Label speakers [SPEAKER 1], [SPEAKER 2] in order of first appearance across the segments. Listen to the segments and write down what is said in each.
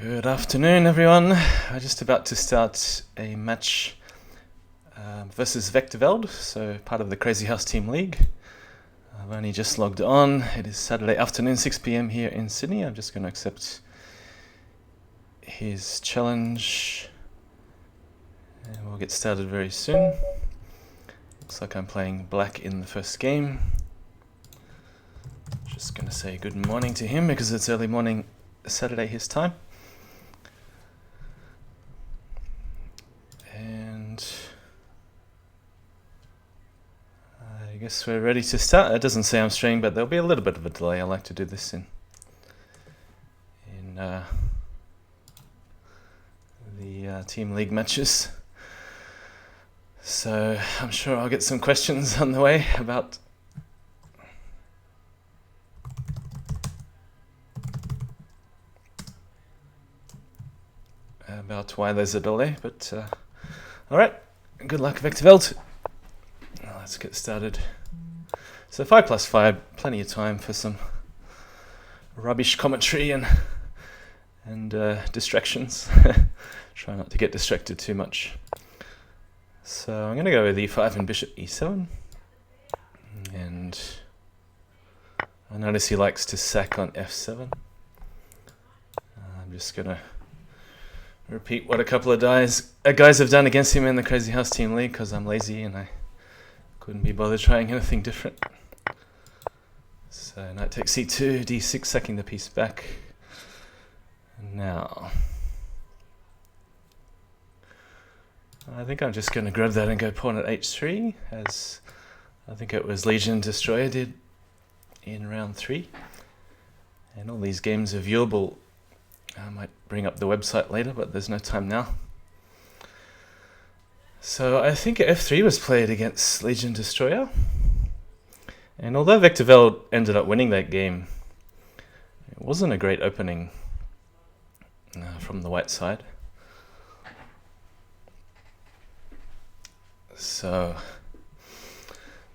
[SPEAKER 1] Good afternoon, everyone. I'm just about to start a match versus vectorveld, so part of the Crazyhouse Team League. I've only just logged on. It is Saturday afternoon, 6 PM here in Sydney. I'm just going to accept his challenge, and we'll get started very soon. Looks like I'm playing black in the first game. Just going to say good morning to him because it's early morning Saturday his time. And I guess we're ready to start. It doesn't say I'm streaming, but there'll be a little bit of a delay. I like to do this in the Team League matches. So I'm sure I'll get some questions on the way about why there's a delay, but alright, good luck vectorveld. Let's get started. So 5+5, plenty of time for some rubbish commentary and distractions. Try not to get distracted too much. So I'm going to go with e5 and bishop e7. And I notice he likes to sack on f7. I'm just going to repeat what a couple of guys have done against him in the Crazyhouse Team League because I'm lazy and I couldn't be bothered trying anything different. So knight takes c2, d6, sacking the piece back. Now, I think I'm just going to grab that and go pawn at h3, as I think it was Legion Destroyer did in round 3. And all these games are viewable. I might bring up the website later, but there's no time now. So I think f3 was played against Legion Destroyer. And although vectorveld ended up winning that game, it wasn't a great opening from the white side. So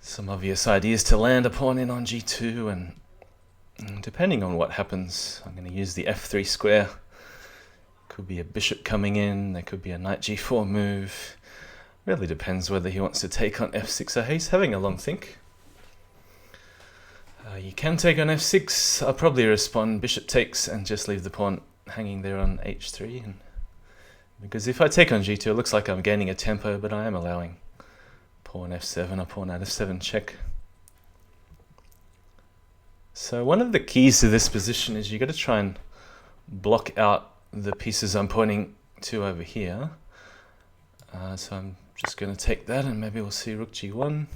[SPEAKER 1] some obvious ideas to land a pawn in on g2, and depending on what happens, I'm going to use the f3 square. Could be a bishop coming in, there could be a knight g4 move. Really depends whether he wants to take on f6. So he's having a long think. You can take on f6. I'll probably respond bishop takes and just leave the pawn hanging there on h3. Because if I take on g2, it looks like I'm gaining a tempo, but I am allowing pawn f7 or pawn at f7 check. So one of the keys to this position is you've got to try and block out the pieces I'm pointing to over here. So I'm just going to take that, and maybe we'll see rook g1.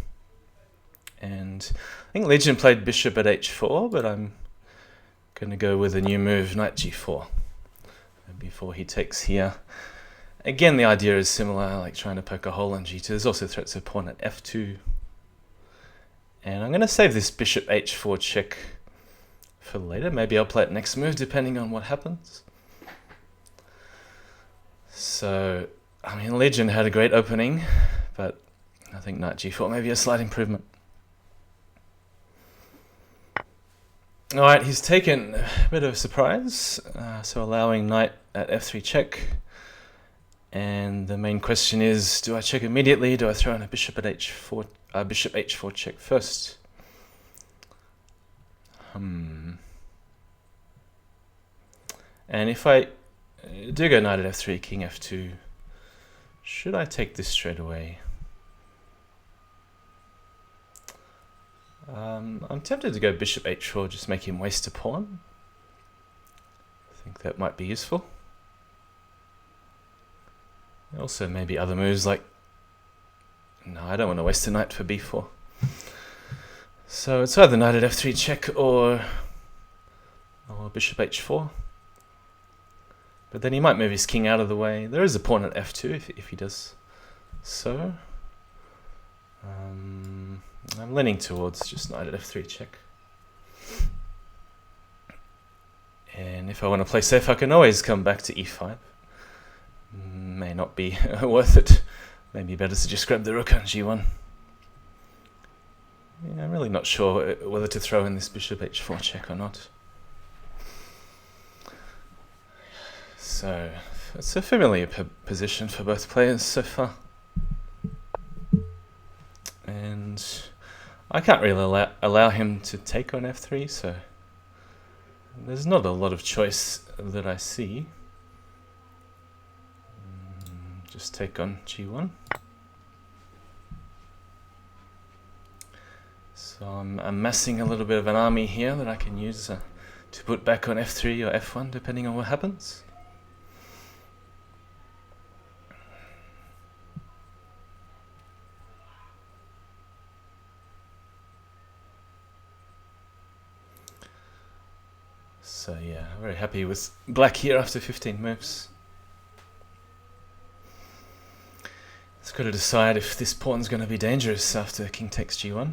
[SPEAKER 1] And I think Legion played bishop at h4, but I'm going to go with a new move, knight g4, before he takes here. Again, the idea is similar, like trying to poke a hole in g2. There's also threats of pawn at f2. And I'm going to save this bishop h4 check for later. Maybe I'll play it next move, depending on what happens. So, I mean, Legion had a great opening, but I think knight g4 may be a slight improvement. Alright, he's taken a bit of a surprise, so allowing knight at f3 check. And the main question is, do I check immediately? Do I throw in a bishop at h4? Bishop h4 check first. And if I do go knight at f3, king f2, should I take this straight away? I'm tempted to go bishop h4, just make him waste a pawn. I think that might be useful. Also maybe other moves like, no, I don't want to waste a knight for b4. So it's either knight at f3 check or bishop h4. But then he might move his king out of the way. There is a pawn at f2 if he does so. I'm leaning towards just knight at f3 check. And if I want to play safe, I can always come back to e5. May not be worth it. Maybe better to just grab the rook on g1. Yeah, I'm really not sure whether to throw in this bishop h4 check or not. So it's a familiar position for both players so far. And I can't really allow him to take on f3, so there's not a lot of choice that I see. Just take on g1. So I'm amassing a little bit of an army here that I can use to put back on f3 or f1, depending on what happens. So yeah, very happy with black here after 15 moves. It's got to decide if this pawn's going to be dangerous after king takes g1.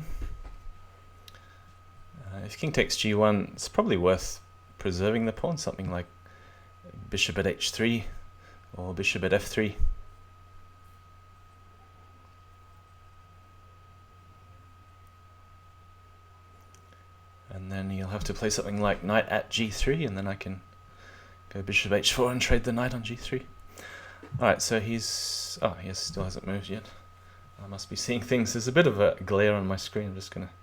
[SPEAKER 1] If king takes g1, it's probably worth preserving the pawn, something like bishop at h3 or bishop at f3. And then you'll have to play something like knight at g3, and then I can go bishop h4 and trade the knight on g3. Alright, so he still hasn't moved yet. I must be seeing things. There's a bit of a glare on my screen. I'm just going to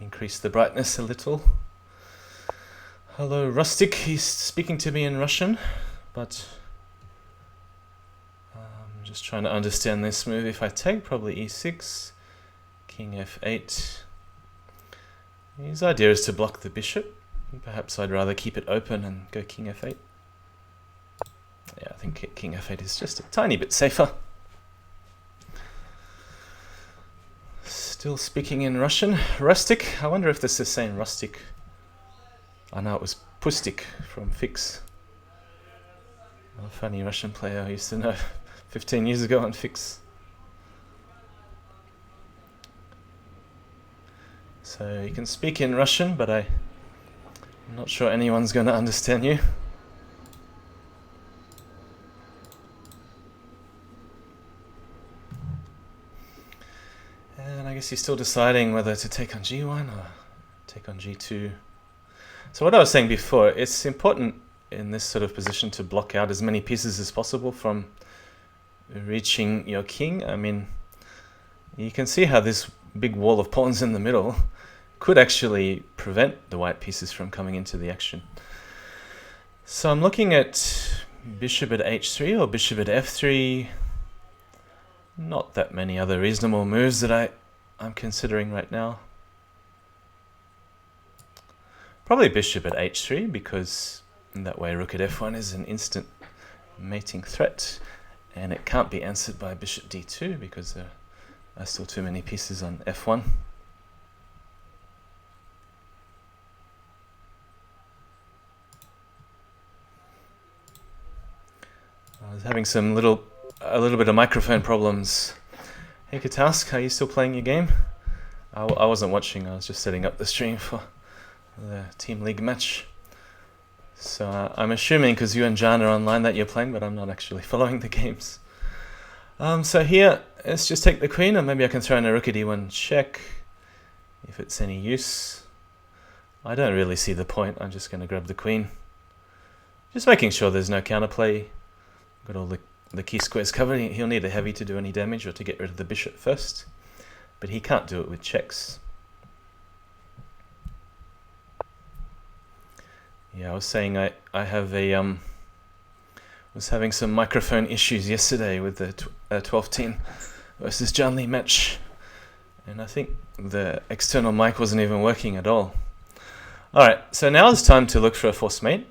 [SPEAKER 1] increase the brightness a little. Hello, Rustic. He's speaking to me in Russian, but I'm just trying to understand this move. If I take, probably e6, king f8. His idea is to block the bishop. Perhaps I'd rather keep it open and go king f8. Yeah, I think king f8 is just a tiny bit safer. Still speaking in Russian. Rustic. I wonder if this is saying rustic. I know it was Pustik from Fix. A funny Russian player I used to know 15 years ago on Fix. So you can speak in Russian, but I'm not sure anyone's going to understand you. And I guess he's still deciding whether to take on g1 or take on g2. So what I was saying before, it's important in this sort of position to block out as many pieces as possible from reaching your king. I mean, you can see how this big wall of pawns in the middle could actually prevent the white pieces from coming into the action. So I'm looking at bishop at h3 or bishop at f3. Not that many other reasonable moves that I'm considering right now. Probably bishop at h3, because that way rook at f1 is an instant mating threat, and it can't be answered by bishop d2 because there are still too many pieces on f1. I was having a little bit of microphone problems. Hey Catask, are you still playing your game? I wasn't watching, I was just setting up the stream for the Team League match. So I'm assuming, because you and Jan are online, that you're playing, but I'm not actually following the games. So here, let's just take the queen, or maybe I can throw in a rook at e1 check, if it's any use. I don't really see the point, I'm just going to grab the queen. Just making sure there's no counterplay. Got all the key squares covered. He'll need a heavy to do any damage or to get rid of the bishop first, but he can't do it with checks. Yeah, I was saying I have was having some microphone issues yesterday with the 12-10 versus JannLee match, and I think the external mic wasn't even working at all. Alright, so now it's time to look for a force mate.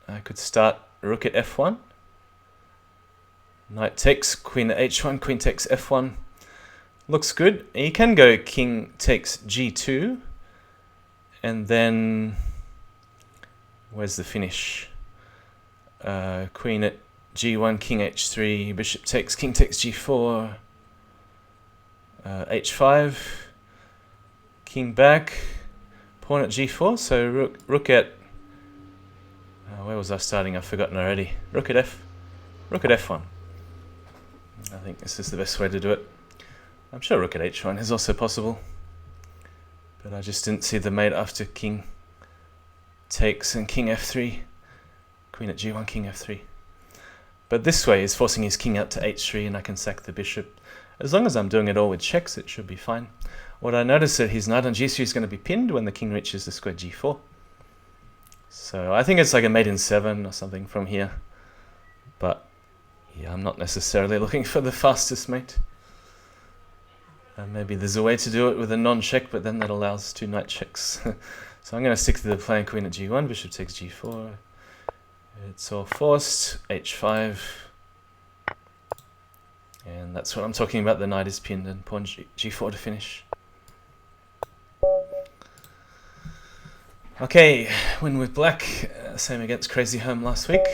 [SPEAKER 1] I could start rook at f1. Knight takes, queen at h1, queen takes f1. Looks good. You can go king takes g2, and then where's the finish? Queen at g1, king h3, bishop takes, king takes g4, h5, king back, pawn at g4. So rook at where was I starting? I've forgotten already. Rook at f1. I think this is the best way to do it. I'm sure rook at h1 is also possible, but I just didn't see the mate after king takes and king f3. Queen at g1, king f3. But this way is forcing his king out to h3 and I can sack the bishop. As long as I'm doing it all with checks, it should be fine. What I notice that his knight on g3 is going to be pinned when the king reaches the square g4. So I think it's like a mate in 7 or something from here. But yeah, I'm not necessarily looking for the fastest mate. Maybe there's a way to do it with a non-check, but then that allows 2 knight checks. So I'm going to stick to the playing queen at g1, bishop takes g4. It's all forced, h5. And that's what I'm talking about, the knight is pinned and pawn g4 to finish. Okay, win with black, same against Crazyhouse last week.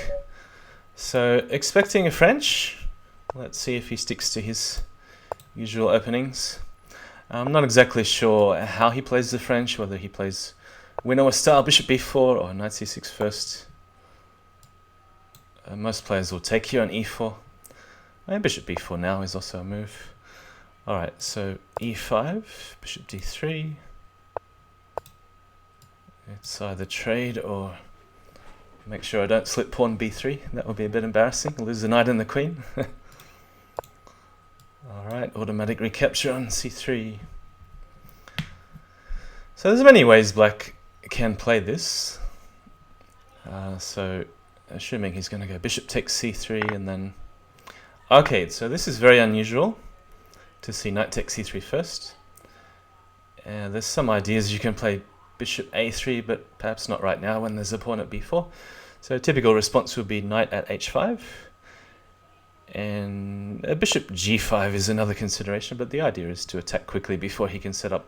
[SPEAKER 1] So expecting a French. Let's see if he sticks to his usual openings. I'm not exactly sure how he plays the French, whether he plays winnower style, bishop b4 or knight c6 first. Most players will take here on e4. And bishop b4 now is also a move. Alright, so e5, bishop d3. It's either trade or make sure I don't slip pawn b3. That would be a bit embarrassing. Lose the knight and the queen. Alright, automatic recapture on c3. So there's many ways black can play this. So assuming he's going to go bishop takes c3 and then... Okay, so this is very unusual to see knight takes c3 first. There's some ideas you can play bishop a3, but perhaps not right now when there's a pawn at b4. So a typical response would be knight at h5. And a bishop g5 is another consideration, but the idea is to attack quickly before he can set up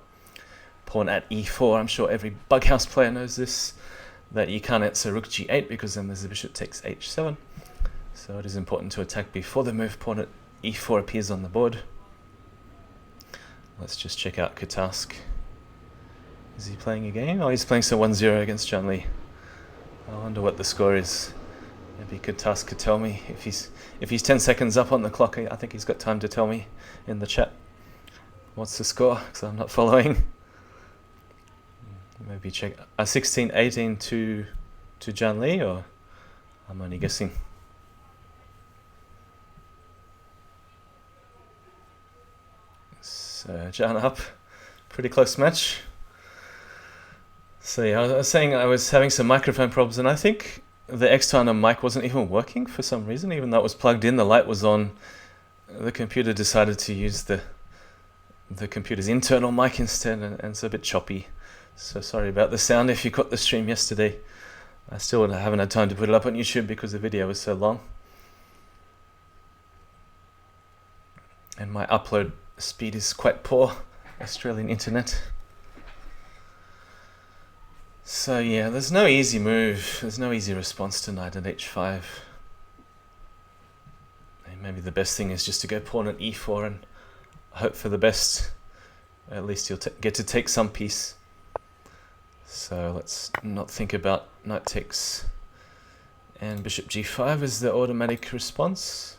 [SPEAKER 1] pawn at e4. I'm sure every Bughouse player knows this, that you can't answer rook g8 because then there's a bishop takes h7. So it is important to attack before the move pawn at e4 appears on the board. Let's just check out Catask. Is he playing a game? Oh, he's playing so 1-0 against JannLee. I wonder what the score is. Maybe Catask could tell me if he's 10 seconds up on the clock. I think he's got time to tell me in the chat what's the score, because I'm not following. Maybe check 16-18 to JannLee, or I'm only guessing. So Jan up, pretty close match. So yeah, I was saying I was having some microphone problems, and I think the external mic wasn't even working for some reason. Even though it was plugged in, the light was on. The computer decided to use the computer's internal mic instead, and it's a bit choppy. So sorry about the sound if you caught the stream yesterday. I still haven't had time to put it up on YouTube because the video was so long. And my upload speed is quite poor, Australian internet. So yeah, there's no easy move, there's no easy response to knight at h5. And maybe the best thing is just to go pawn at e4 and hope for the best. At least you'll get to take some piece. So let's not think about knight takes and bishop g5 as the automatic response.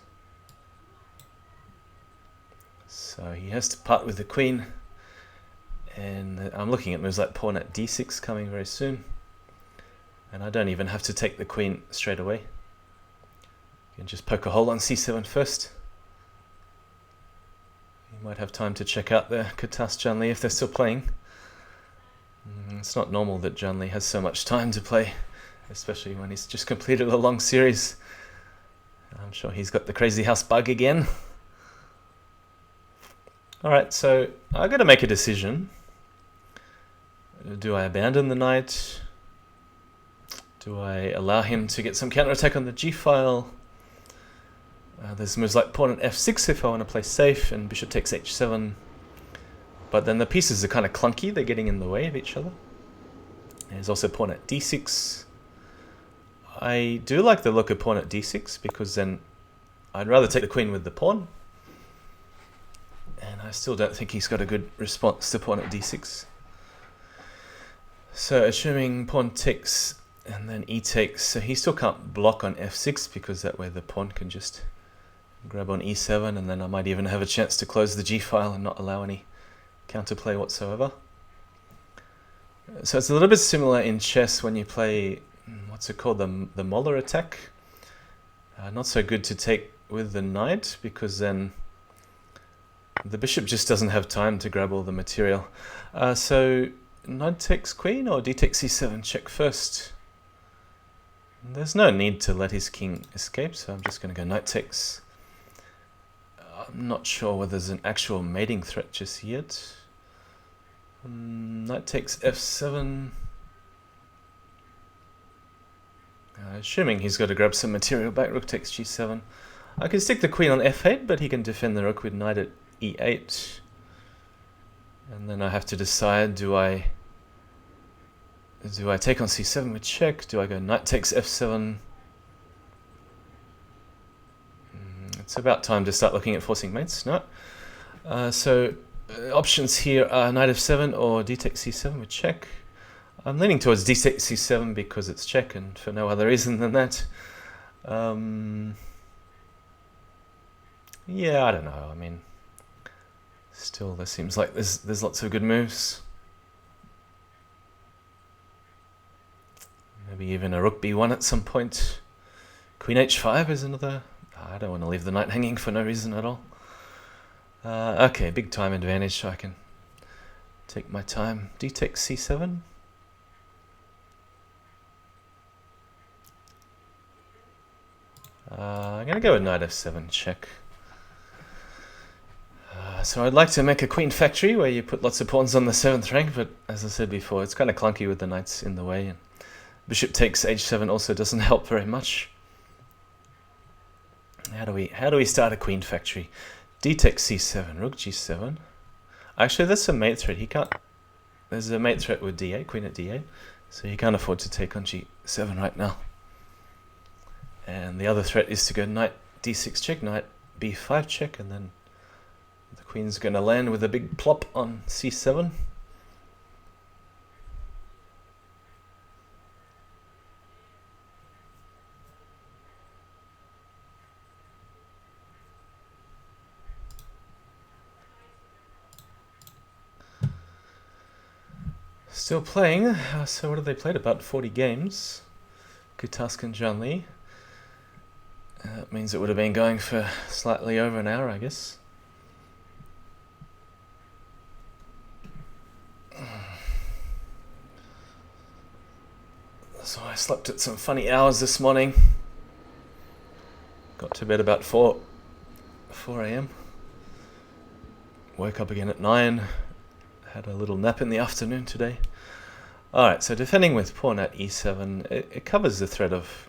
[SPEAKER 1] So he has to part with the queen. And I'm looking at moves like pawn at d6 coming very soon. And I don't even have to take the queen straight away. You can just poke a hole on c7 first. You might have time to check out the catask-JannLee if they're still playing. It's not normal that JannLee has so much time to play, especially when he's just completed a long series. I'm sure he's got the Crazyhouse bug again. Alright, so I've got to make a decision. Do I abandon the knight? Do I allow him to get some counterattack on the g-file? There's moves like pawn at f6 if I want to play safe, and bishop takes h7. But then the pieces are kind of clunky, they're getting in the way of each other. There's also pawn at d6. I do like the look of pawn at d6 because then I'd rather take the queen with the pawn. And I still don't think he's got a good response to pawn at d6. So assuming pawn takes and then e takes, so he still can't block on f6 because that way the pawn can just grab on e7, and then I might even have a chance to close the g-file and not allow any counterplay whatsoever. So it's a little bit similar in chess when you play what's it called, the Moller attack. Not so good to take with the knight, because then the bishop just doesn't have time to grab all the material. So knight takes queen or d takes c7, check first. There's no need to let his king escape, so I'm just going to go knight takes. I'm not sure whether there's an actual mating threat just yet. Knight takes f7. Assuming he's got to grab some material back, rook takes g7. I can stick the queen on f8, but he can defend the rook with knight at e8. And then I have to decide, do I take on c7 with check? Do I go knight takes f7? It's about time to start looking at forcing mates, no? Options here are knight f7 or d takes c7 with check. I'm leaning towards d takes c7 because it's check, and for no other reason than that. Yeah, I don't know. I mean, still, there seems like there's lots of good moves. Maybe even a rook b1 at some point. Queen h5 is another. I don't want to leave the knight hanging for no reason at all. Okay, big time advantage, so I can take my time. D takes c7. I'm going to go with knight f7, check. So I'd like to make a queen factory where you put lots of pawns on the 7th rank, but as I said before, it's kind of clunky with the knights in the way. And bishop takes h7 also doesn't help very much. How do we start a queen factory? D takes c7, rook g7. Actually, that's a mate threat. He can't. There's a mate threat with d8, queen at d8, so he can't afford to take on g7 right now. And the other threat is to go knight d6 check, knight b5 check, and then the queen's going to land with a big plop on c7. Still playing. So what have they played? About 40 games. catask-JannLee. That means it would have been going for slightly over an hour, I guess. So I slept at some funny hours this morning. Got to bed about 4 a.m. Woke up again at 9. Had a little nap in the afternoon today. Alright, so defending with pawn at e7, it covers the threat of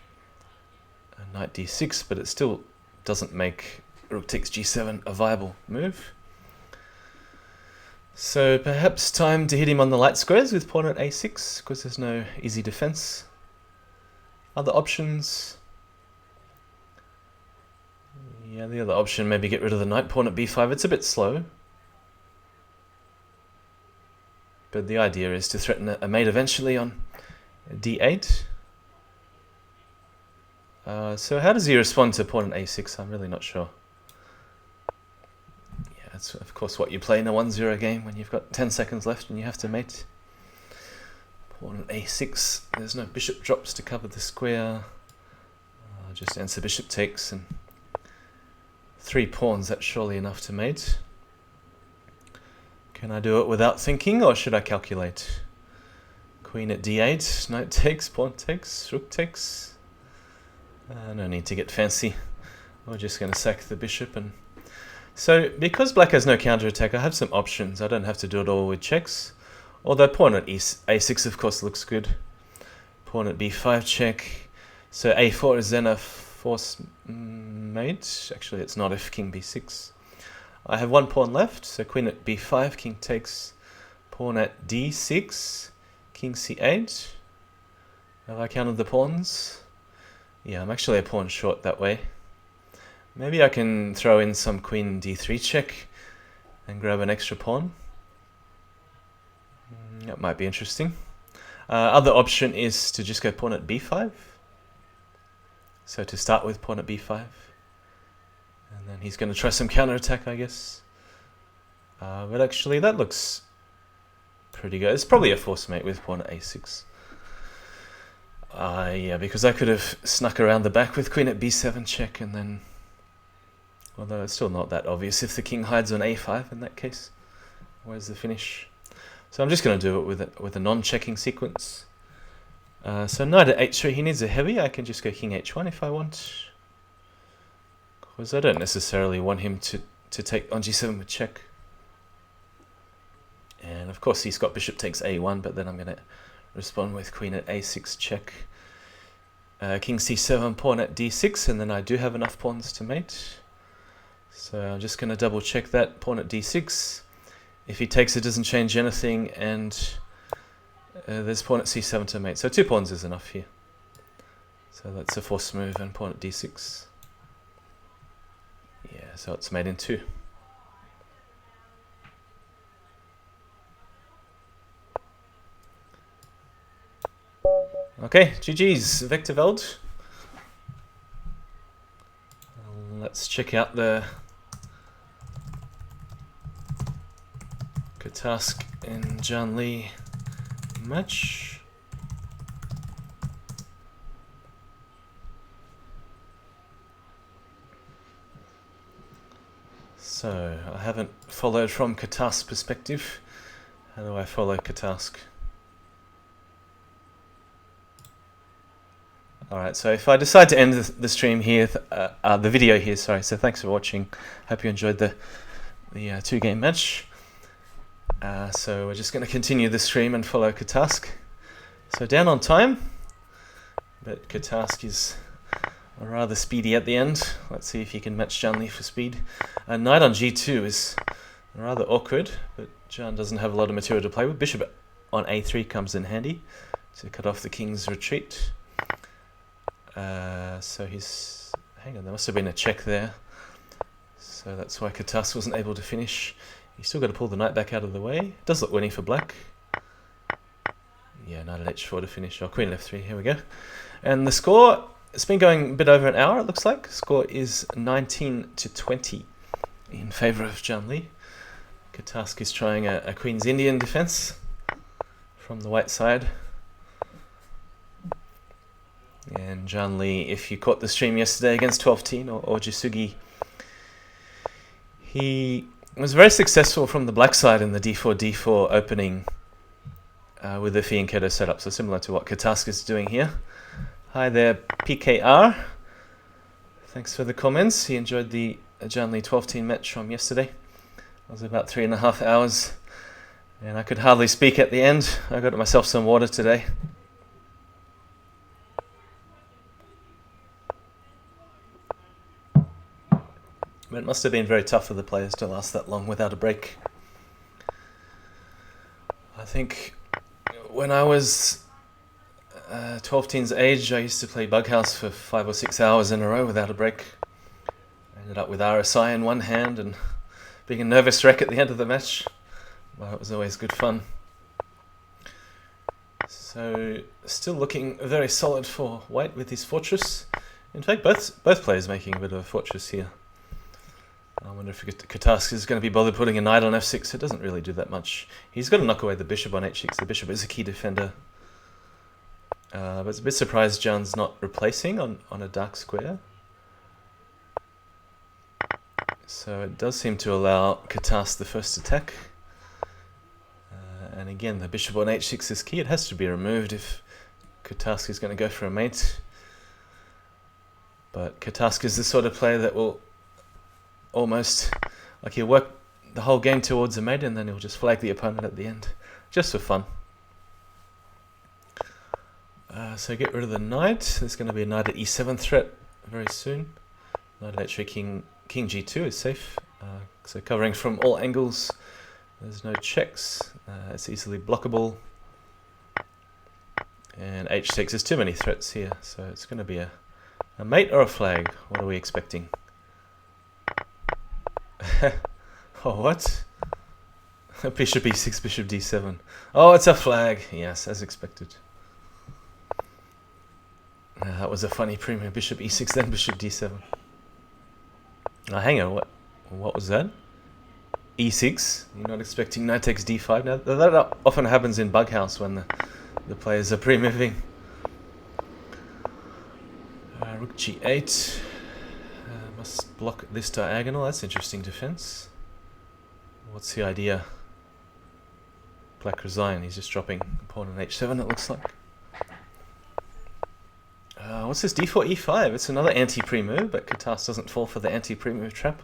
[SPEAKER 1] knight d6, but it still doesn't make rook takes g7 a viable move. So perhaps time to hit him on the light squares with pawn at a6, because there's no easy defense. Other options? Yeah, the other option, maybe get rid of the knight pawn at b5. It's a bit slow. But the idea is to threaten a mate eventually on d8. So how does he respond to pawn at a6? I'm really not sure. Yeah, that's of course what you play in a 1-0 game when you've got 10 seconds left and you have to mate. Pawn at a6. There's no bishop drops to cover the square. Just answer bishop takes and 3 pawns. That's surely enough to mate. Can I do it without thinking, or should I calculate? Queen at d8, knight takes, pawn takes, rook takes. No need to get fancy. We're just going to sack the bishop. And so, because black has no counterattack, I have some options. I don't have to do it all with checks. Although pawn at a6, of course, looks good. Pawn at b5 check. So a4 is then a force mate. Actually, it's not if king b6. I have 1 pawn left, so queen at b5, king takes, pawn at d6, king c8. Have I counted the pawns? Yeah, I'm actually a pawn short that way. Maybe I can throw in some queen d3 check and grab an extra pawn. That might be interesting. Other option is to just go pawn at b5. So to start with pawn at b5. And then he's going to try some counterattack, I guess. But actually, that looks pretty good. It's probably a force mate with pawn at a6. Yeah, because I could have snuck around the back with queen at b7 check, and then... Although it's still not that obvious if the king hides on a5 in that case. Where's the finish? So I'm just going to do it with a non-checking sequence. So knight at h3, he needs a heavy. I can just go king h1 if I want. Because I don't necessarily want him to take on g7 with check. And of course he's got bishop takes a1, but then I'm going to respond with queen at a6 check. King c7, pawn at d6, and then I do have enough pawns to mate. So I'm just going to double check that, pawn at d6. If he takes it, doesn't change anything, and there's pawn at c7 to mate. So 2 pawns is enough here. So that's a forced move, and pawn at d6. Yeah, so it's made in 2. Okay, GG's, vectorveld. Let's check out the catask-JannLee match. So, I haven't followed from catask perspective. How do I follow catask? Alright, so if I decide to end the stream here, the video here, sorry, so thanks for watching. Hope you enjoyed the 2-game match. So we're just going to continue the stream and follow catask. So down on time, but catask is rather speedy at the end. Let's see if he can match JannLee for speed. Knight on g2 is rather awkward, but Jan doesn't have a lot of material to play with. Bishop on a3 comes in handy to cut off the king's retreat. So he's... Hang on, there must have been a check there. So that's why catask wasn't able to finish. He's still got to pull the knight back out of the way. Does look winning for black. Yeah, knight at h4 to finish. Oh, queen at f3, here we go. And the score, it's been going a bit over an hour, it looks like. Score is 19-20 in favour of JannLee. Catask is trying a Queen's Indian defence from the white side. And JannLee, if you caught the stream yesterday against 12-teen or Jisugi, he was very successful from the black side in the d4-d4 opening with the fianchetto setup, so similar to what catask is doing here. Hi there, PKR. Thanks for the comments. He enjoyed the JannLee 12-teen match from yesterday. It was about 3.5 hours, and I could hardly speak at the end. I got myself some water today. But it must have been very tough for the players to last that long without a break. I think when I was 12-teen's age, I used to play Bughouse for 5 or 6 hours in a row without a break. I ended up with RSI in one hand and being a nervous wreck at the end of the match. But it was always good fun. So, still looking very solid for white with his fortress. In fact, both players making a bit of a fortress here. I wonder if catask is going to be bothered putting a knight on f6. It doesn't really do that much. He's got to knock away the bishop on h6. The bishop is a key defender. But it's a bit surprised Jan's not replacing on a dark square. So it does seem to allow catask the first attack. And again, the bishop on h6 is key. It has to be removed if catask is going to go for a mate. But catask is the sort of player that will almost, like, he'll work the whole game towards a mate and then he'll just flag the opponent at the end, just for fun. So get rid of the knight. There's going to be a knight at e7 threat very soon. Knight at h3, king g2 is safe. So covering from all angles. There's no checks. It's easily blockable. And h6, there's too many threats here. So it's going to be a mate or a flag. What are we expecting? Oh, what? Bishop e6, bishop d7. Oh, it's a flag. Yes, as expected. That was a funny premium. Bishop e6, then bishop d7. Oh, hang on. What was that? e6. You're not expecting knight takes d5. Now, that often happens in Bughouse when the players are pre-moving. Rook g8. Must block this diagonal. That's interesting defense. What's the idea? Black resign. He's just dropping pawn on h7, it looks like. What's this? d4, e5. It's another anti-pre move, but catask doesn't fall for the anti-pre move trap.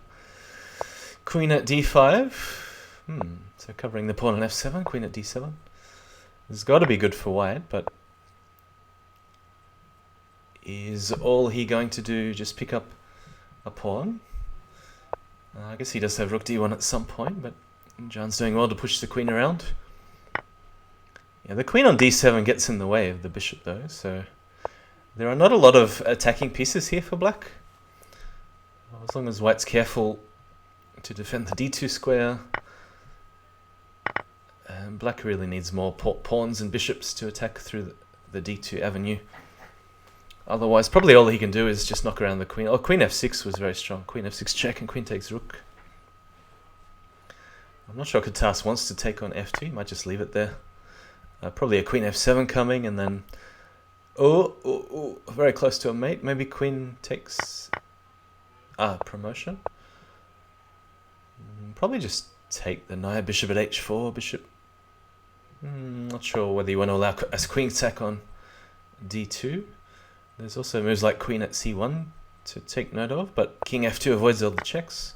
[SPEAKER 1] Queen at d5. So covering the pawn on f7. Queen at d7. This has got to be good for white, but is all he going to do just pick up a pawn? I guess he does have rook d1 at some point, but John's doing well to push the queen around. Yeah, the queen on d7 gets in the way of the bishop though, so there are not a lot of attacking pieces here for black. As long as white's careful to defend the d2 square, black really needs more pawns and bishops to attack through the d2 avenue. Otherwise, probably all he can do is just knock around the queen. Oh, queen f6 was very strong. Queen f6 check and queen takes rook. I'm not sure catask wants to take on f2. He might just leave it there. Probably a queen f7 coming, and then... Oh, very close to a mate. Maybe queen takes... promotion. Probably just take the knight, bishop at h4, bishop... not sure whether you want to allow a queen attack on d2. There's also moves like queen at c1 to take note of, but king f2 avoids all the checks.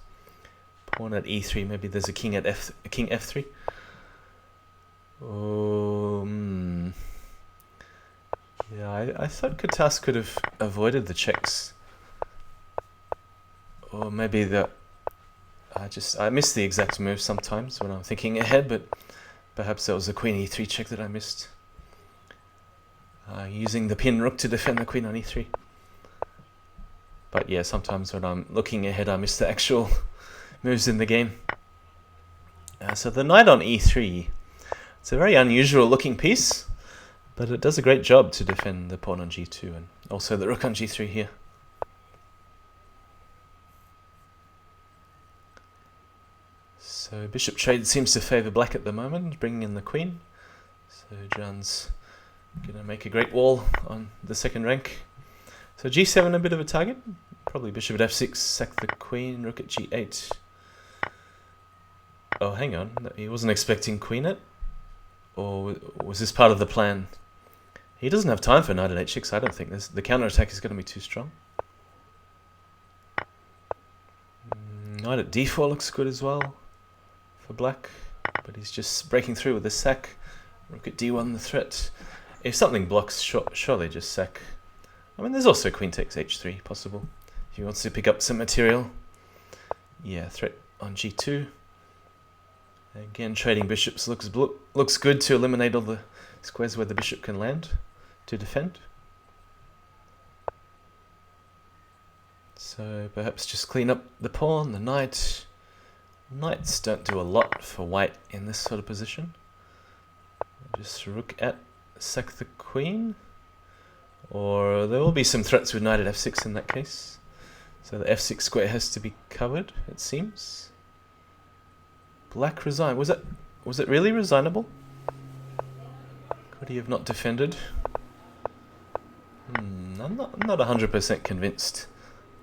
[SPEAKER 1] Pawn at e3, maybe there's a king at king f3. Yeah, I thought catask could have avoided the checks. Or maybe I miss the exact move sometimes when I'm thinking ahead, but perhaps that was a queen e3 check that I missed. Using the pin rook to defend the queen on e3. But yeah, sometimes when I'm looking ahead I miss the actual moves in the game. So the knight on e3, it's a very unusual looking piece, but it does a great job to defend the pawn on g2 and also the rook on g3 here. So bishop trade seems to favour black at the moment, bringing in the queen. So John's going to make a great wall on the second rank. So g7 a bit of a target. Probably bishop at f6, sack the queen, rook at g8. Oh, hang on. He wasn't expecting queen at? Or was this part of the plan? He doesn't have time for knight at h6, I don't think. The counter-attack is going to be too strong. Knight at d4 looks good as well for black. But he's just breaking through with the sack. Rook at d1, the threat. If something blocks, surely just sack. I mean, there's also queen takes h3 possible. If he wants to pick up some material. Yeah, threat on g2. Again, trading bishops looks good to eliminate all the squares where the bishop can land to defend. So perhaps just clean up the pawn, the knight. Knights don't do a lot for white in this sort of position. Just rook at sack the queen, or there will be some threats with knight at f6 in that case. So the f6 square has to be covered, it seems. Black resign. Was it really resignable? Could he have not defended? I'm not 100% convinced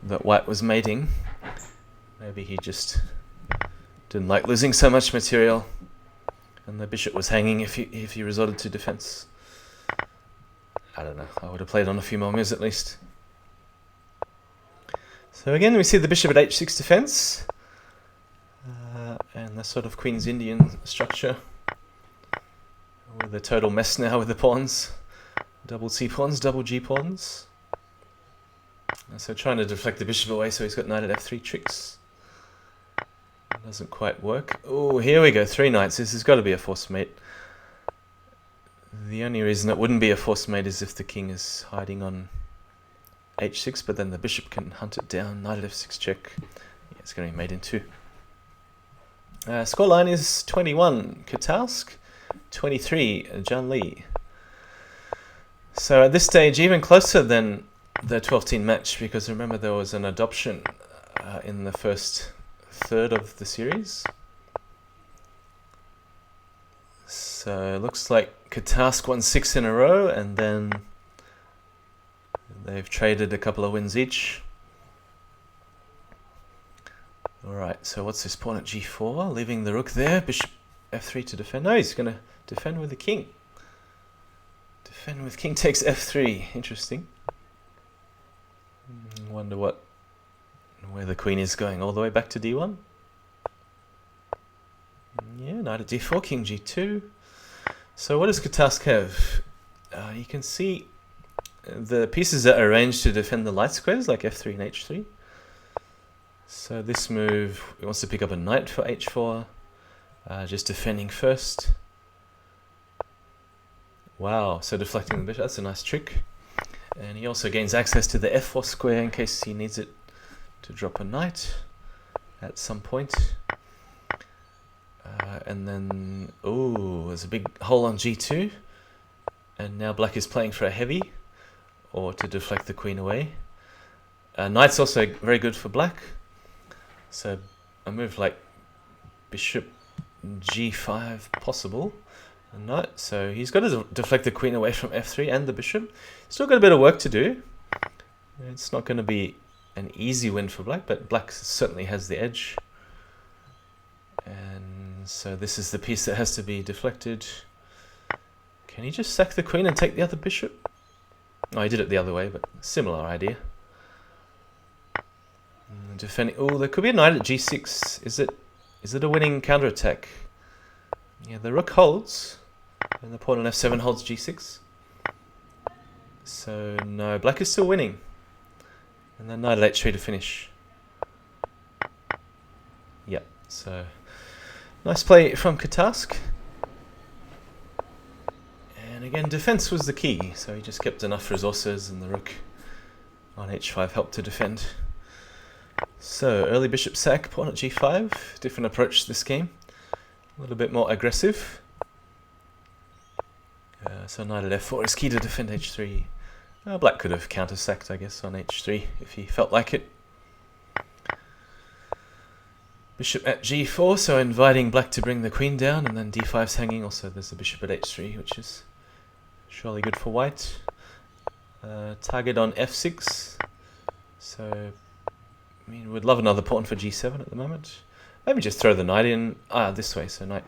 [SPEAKER 1] that white was mating. Maybe he just didn't like losing so much material, and the bishop was hanging if he resorted to defense. I don't know. I would have played on a few more moves at least. So again, we see the bishop at h6 defense, and the sort of Queen's Indian structure with a total mess now with the pawns. Double C pawns, double G pawns. So trying to deflect the bishop away, so he's got knight at f3 tricks. Doesn't quite work. Oh, here we go, 3 knights. This has got to be a forced mate. The only reason it wouldn't be a forced mate is if the king is hiding on h6, but then the bishop can hunt it down. Knight at f6 check. Yeah, it's going to be made in 2. Scoreline is 21 catask, 23 JannLee. So at this stage, even closer than the 12-team match, because remember there was an adoption in the first third of the series. So it looks like catask won 6 in a row, and then They've traded a couple of wins each. Alright, so what's this pawn at g4? Leaving the rook there. Bishop f3 to defend. No, he's going to defend with the king. Defend with king takes f3. Interesting. Wonder where the queen is going. All the way back to d1? Yeah, knight at d4, king g2. So what does Catask have? You can see the pieces that are arranged to defend the light squares, like f3 and h3. So this move, he wants to pick up a knight for h4, just defending first. Wow, so deflecting the bishop, that's a nice trick. And he also gains access to the f4 square in case he needs it to drop a knight at some point. And then, oh, there's a big hole on g2. And now black is playing for a heavy, or to deflect the queen away. Knight's also very good for black. So a move like bishop g5 possible. No, so he's got to deflect the queen away from f3 and the bishop. Still got a bit of work to do. It's not going to be an easy win for black, but black certainly has the edge. And so this is the piece that has to be deflected. Can he just sack the queen and take the other bishop? Oh, he did it the other way, but similar idea. Defending. Oh, there could be a knight at g6. Is it a winning counterattack? Yeah, the rook holds, and the pawn on f7 holds g6. So no, black is still winning. And then knight at h3 to finish. Yep. So nice play from Catask. And again, defense was the key. So he just kept enough resources, and the rook on h5 helped to defend. So, early bishop sack, pawn at g5. Different approach to this game. A little bit more aggressive. So knight at f4 is key to defend h3. Black could have counter-sacked, I guess, on h3 if he felt like it. Bishop at g4, so inviting black to bring the queen down, and then d5's hanging. Also, there's a bishop at h3, which is surely good for white. Target on f6. So I mean, we'd love another pawn for g7 at the moment. Maybe just throw the knight in this way. So knight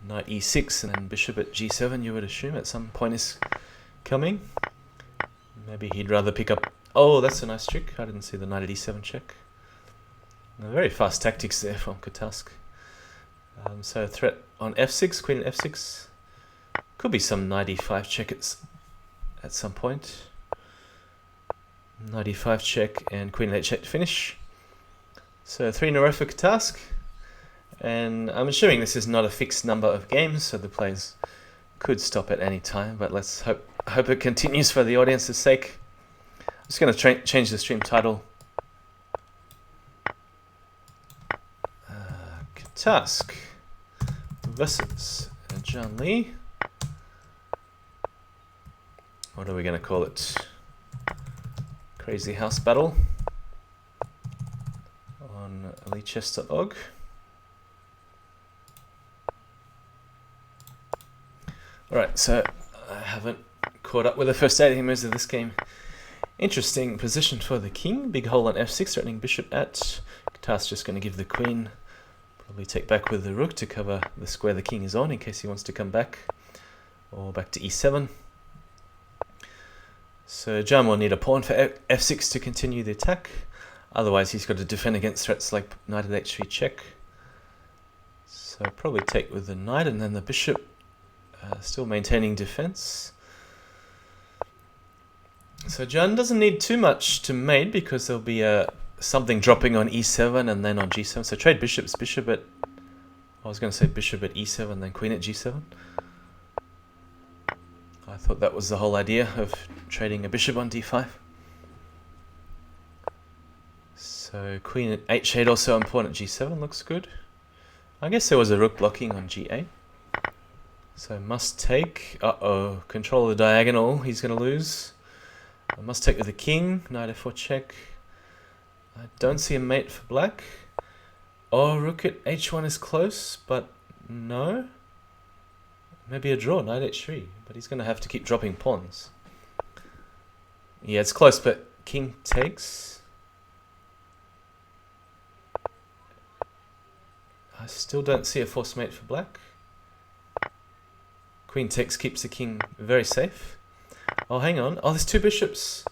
[SPEAKER 1] e6 and then bishop at g7. You would assume at some point is coming. Maybe he'd rather pick up. Oh, that's a nice trick. I didn't see the knight at e7 check. Very fast tactics there from Catask. So threat on f6, queen at f6. Could be some knight e5 check at some point. Knight e5 check and queen at h8 to finish. So 3 in a row for Catask. And I'm assuming this is not a fixed number of games, so the plays could stop at any time, but let's hope it continues for the audience's sake. I'm just going to change the stream title. Catask versus JannLee. What are we going to call it? Crazyhouse battle on elitechess.org. Alright, so I haven't caught up with the first 18 moves of this game. Interesting position for the king. Big hole on f6, threatening bishop at. Catask just going to give the queen. Probably take back with the rook to cover the square the king is on in case he wants to come back. Or back to e7. So Jan will need a pawn for f6 to continue the attack. Otherwise he's got to defend against threats like knight at h3 check. So probably take with the knight and then the bishop. Still maintaining defense. So Jan doesn't need too much to mate because there'll be something dropping on e7 and then on g7. So trade bishops. Bishop at... I was going to say bishop at e7 and then queen at g7. I thought that was the whole idea of trading a bishop on d5. So queen at h8 also on pawn at g7 looks good. I guess there was a rook blocking on g8. So must take. Uh-oh. Control the diagonal. He's going to lose. I must take with the king. Knight f4 check. I don't see a mate for black. Oh, rook at h1 is close, but no. Maybe a draw, knight h3, but he's going to have to keep dropping pawns. Yeah, it's close, but king takes. I still don't see a forced mate for black. Queen takes keeps the king very safe. Oh, hang on. Oh, there's two bishops.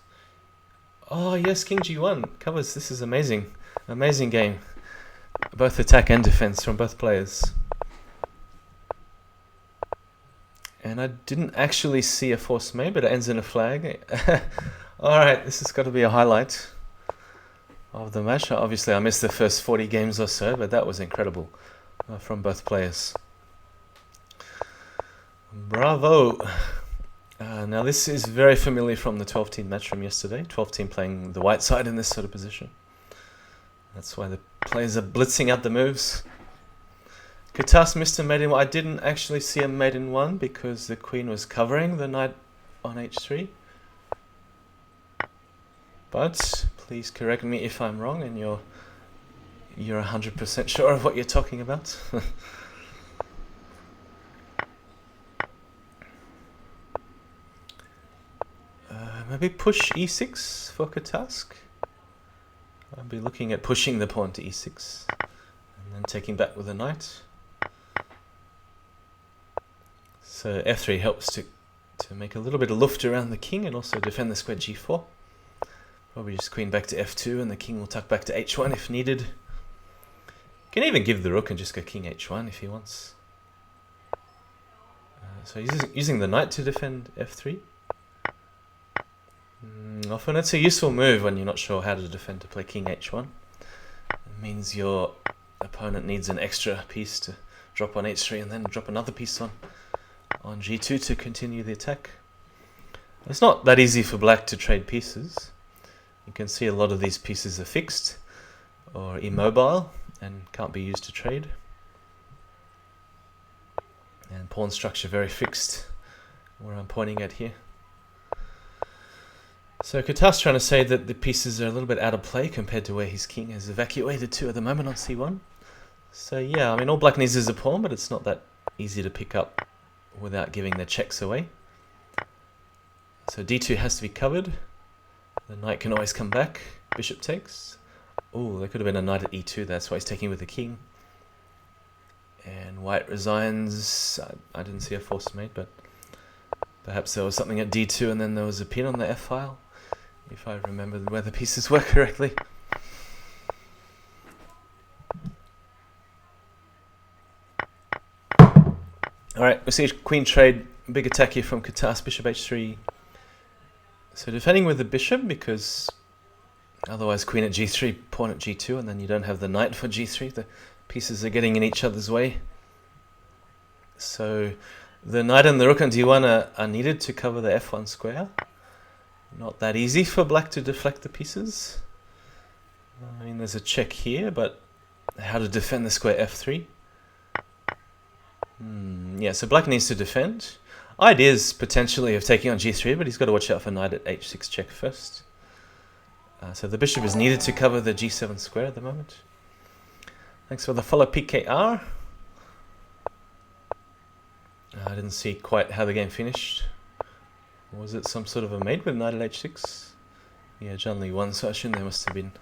[SPEAKER 1] Oh, yes, king g1 covers. This is amazing. Amazing game. Both attack and defense from both players. And I didn't actually see a forced mate, but it ends in a flag. Alright, this has got to be a highlight of the match. Obviously, I missed the first 40 games or so, but that was incredible from both players. Bravo! Now this is very familiar from the 12-team match from yesterday. 12-team playing the white side in this sort of position. That's why the players are blitzing out the moves. Catask missed a mate in one. I didn't actually see a mate in one because the queen was covering the knight on h3. But please correct me if I'm wrong and you're 100% sure of what you're talking about. Maybe push e6 for Catask. I'll be looking at pushing the pawn to e6 and then taking back with a knight. So f3 helps to make a little bit of luft around the king and also defend the square g4. Probably just queen back to f2 and the king will tuck back to h1 if needed. Can even give the rook and just go king h1 if he wants. So he's using the knight to defend f3. Often it's a useful move when you're not sure how to defend to play king h1. It means your opponent needs an extra piece to drop on h3 and then drop another piece on g2 to continue the attack. It's not that easy for black to trade pieces. You can see a lot of these pieces are fixed or immobile and can't be used to trade. And pawn structure very fixed, where I'm pointing at here. So Catask trying to say that the pieces are a little bit out of play compared to where his king is evacuated to at the moment on c1. So yeah, I mean all black needs is a pawn, but it's not that easy to pick up without giving the checks away. So d2 has to be covered. The knight can always come back. Bishop takes. Oh, there could have been a knight at e2. That's why he's taking with the king. And white resigns. I didn't see a forced mate, but perhaps there was something at d2 and then there was a pin on the f file, if I remember where the pieces were correctly. Alright, we see queen trade, big attack here from Catask, bishop h3. So defending with the bishop because otherwise queen at g3, pawn at g2, and then you don't have the knight for g3. The pieces are getting in each other's way. So the knight and the rook on d1 are needed to cover the f1 square. Not that easy for black to deflect the pieces. I mean, there's a check here, but how to defend the square f3? Yeah, so black needs to defend. Ideas potentially of taking on g3, but he's got to watch out for knight at h6 check first. So the bishop is needed to cover the g7 square at the moment. Thanks for the follow, PKR. I didn't see quite how the game finished. Was it some sort of a mate with knight at h6? Yeah, JannLee won, so I assume there must have been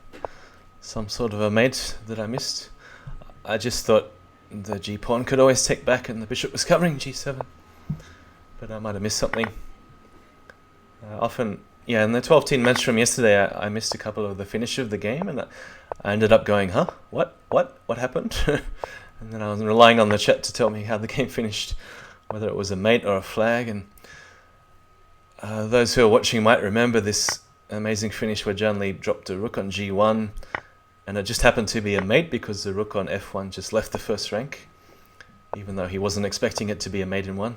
[SPEAKER 1] some sort of a mate that I missed. I just thought the g-pawn could always take back and the bishop was covering g7. But I might have missed something. Often, yeah, in the 12-team match from yesterday, I missed a couple of the finish of the game, and I ended up going, huh? What happened? And then I was relying on the chat to tell me how the game finished, whether it was a mate or a flag. And those who are watching might remember this amazing finish where JannLee dropped a rook on g1, and it just happened to be a mate because the rook on f1 just left the first rank, even though he wasn't expecting it to be a mate in one.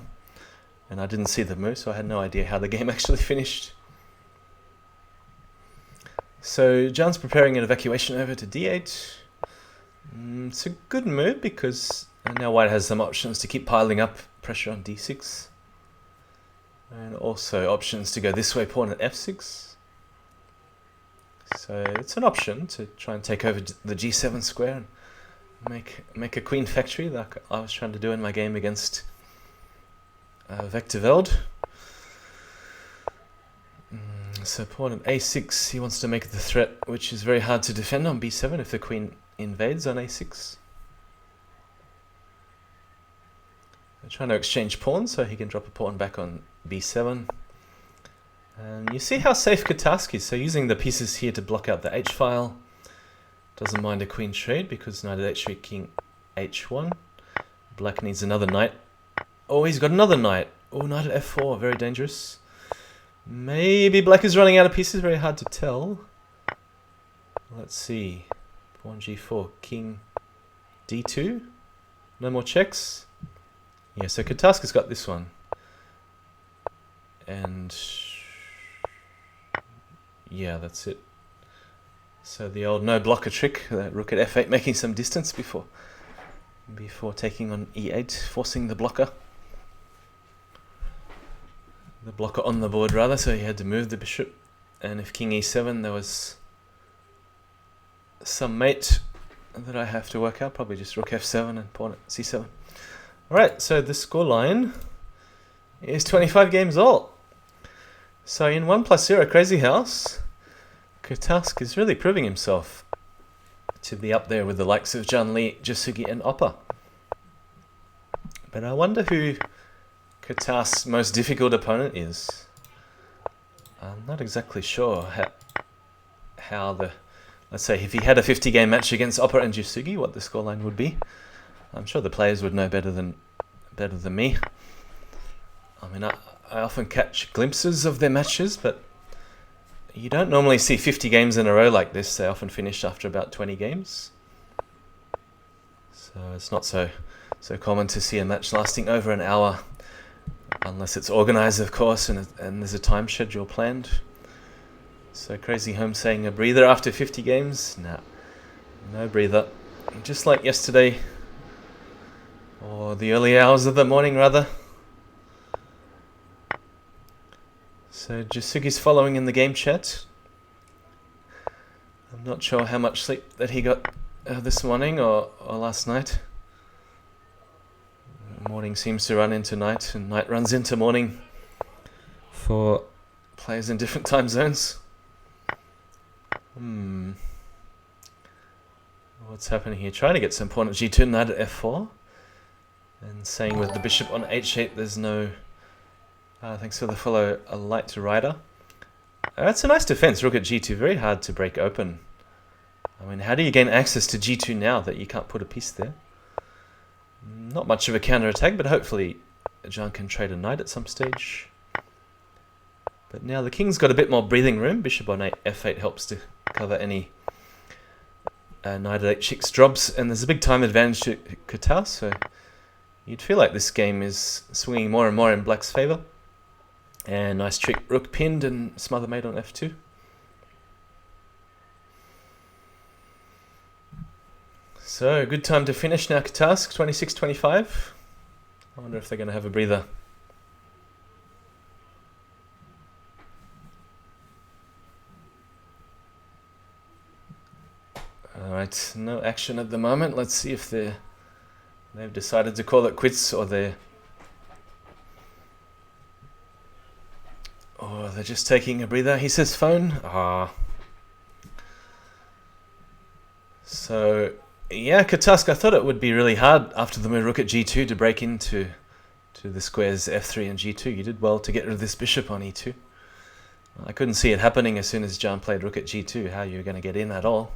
[SPEAKER 1] And I didn't see the move, so I had no idea how the game actually finished. So Jan's preparing an evacuation over to d8. It's a good move because now white has some options to keep piling up pressure on d6. And also options to go this way, pawn at f6. So it's an option to try and take over the g7 square and make a queen factory like I was trying to do in my game against vectorveld. So pawn on a6, he wants to make the threat, which is very hard to defend on b7 if the queen invades on a6. They're trying to exchange pawns so he can drop a pawn back on b7. And you see how safe catask is, so using the pieces here to block out the h-file. Doesn't mind a queen trade because knight at h3, king h1. Black needs another knight. Oh, he's got another knight. Oh, knight at f4, very dangerous. Maybe black is running out of pieces, very hard to tell. Let's see. Pawn g4, king d2. No more checks. Yeah, so catask has got this one. And yeah, that's it. So the old no blocker trick, rook at f8, making some distance before taking on e8, forcing the blocker. The blocker on the board rather, so he had to move the bishop. And if king e7, there was some mate that I have to work out, probably just rook f7 and pawn at c7. Alright, so the scoreline is 25 games old. So in 1+0 Crazyhouse, catask is really proving himself to be up there with the likes of JannLee, Jasugi and Oppa. But I wonder who catask's most difficult opponent is. I'm not exactly sure how the... Let's say if he had a 50-game match against Oppa and Jasugi, what the scoreline would be. I'm sure the players would know better than me. I mean, I often catch glimpses of their matches, but you don't normally see 50 games in a row like this. They often finish after about 20 games. So it's not so common to see a match lasting over an hour, unless it's organized, of course, and there's a time schedule planned. So Crazy Home saying a breather after 50 games? Nah, no breather. Just like yesterday, or the early hours of the morning rather. So Jasugi's following in the game chat. I'm not sure how much sleep that he got this morning or last night. Morning seems to run into night, and night runs into morning for players in different time zones. What's happening here? Trying to get some pawn at g2, knight at f4. And saying with the bishop on h8 there's no... thanks for the follow, a light rider. That's a nice defense, rook at g2, very hard to break open. I mean, how do you gain access to g2 now that you can't put a piece there? Not much of a counter-attack, but hopefully Jan can trade a knight at some stage. But now the king's got a bit more breathing room. Bishop on f8 helps to cover any knight at h6 drops, and there's a big time advantage to catask, so you'd feel like this game is swinging more and more in black's favour. And nice trick, rook pinned and smother mate on f2. So, good time to finish now, catask, 26-25. I wonder if they're going to have a breather. Alright, no action at the moment. Let's see if they've decided to call it quits, or they're just taking a breather. He says phone. So, yeah, catask, I thought it would be really hard after the move rook at g2 to break into the squares f3 and g2. You did well to get rid of this bishop on e2. I couldn't see it happening as soon as Jan played rook at g2, how you were going to get in at all.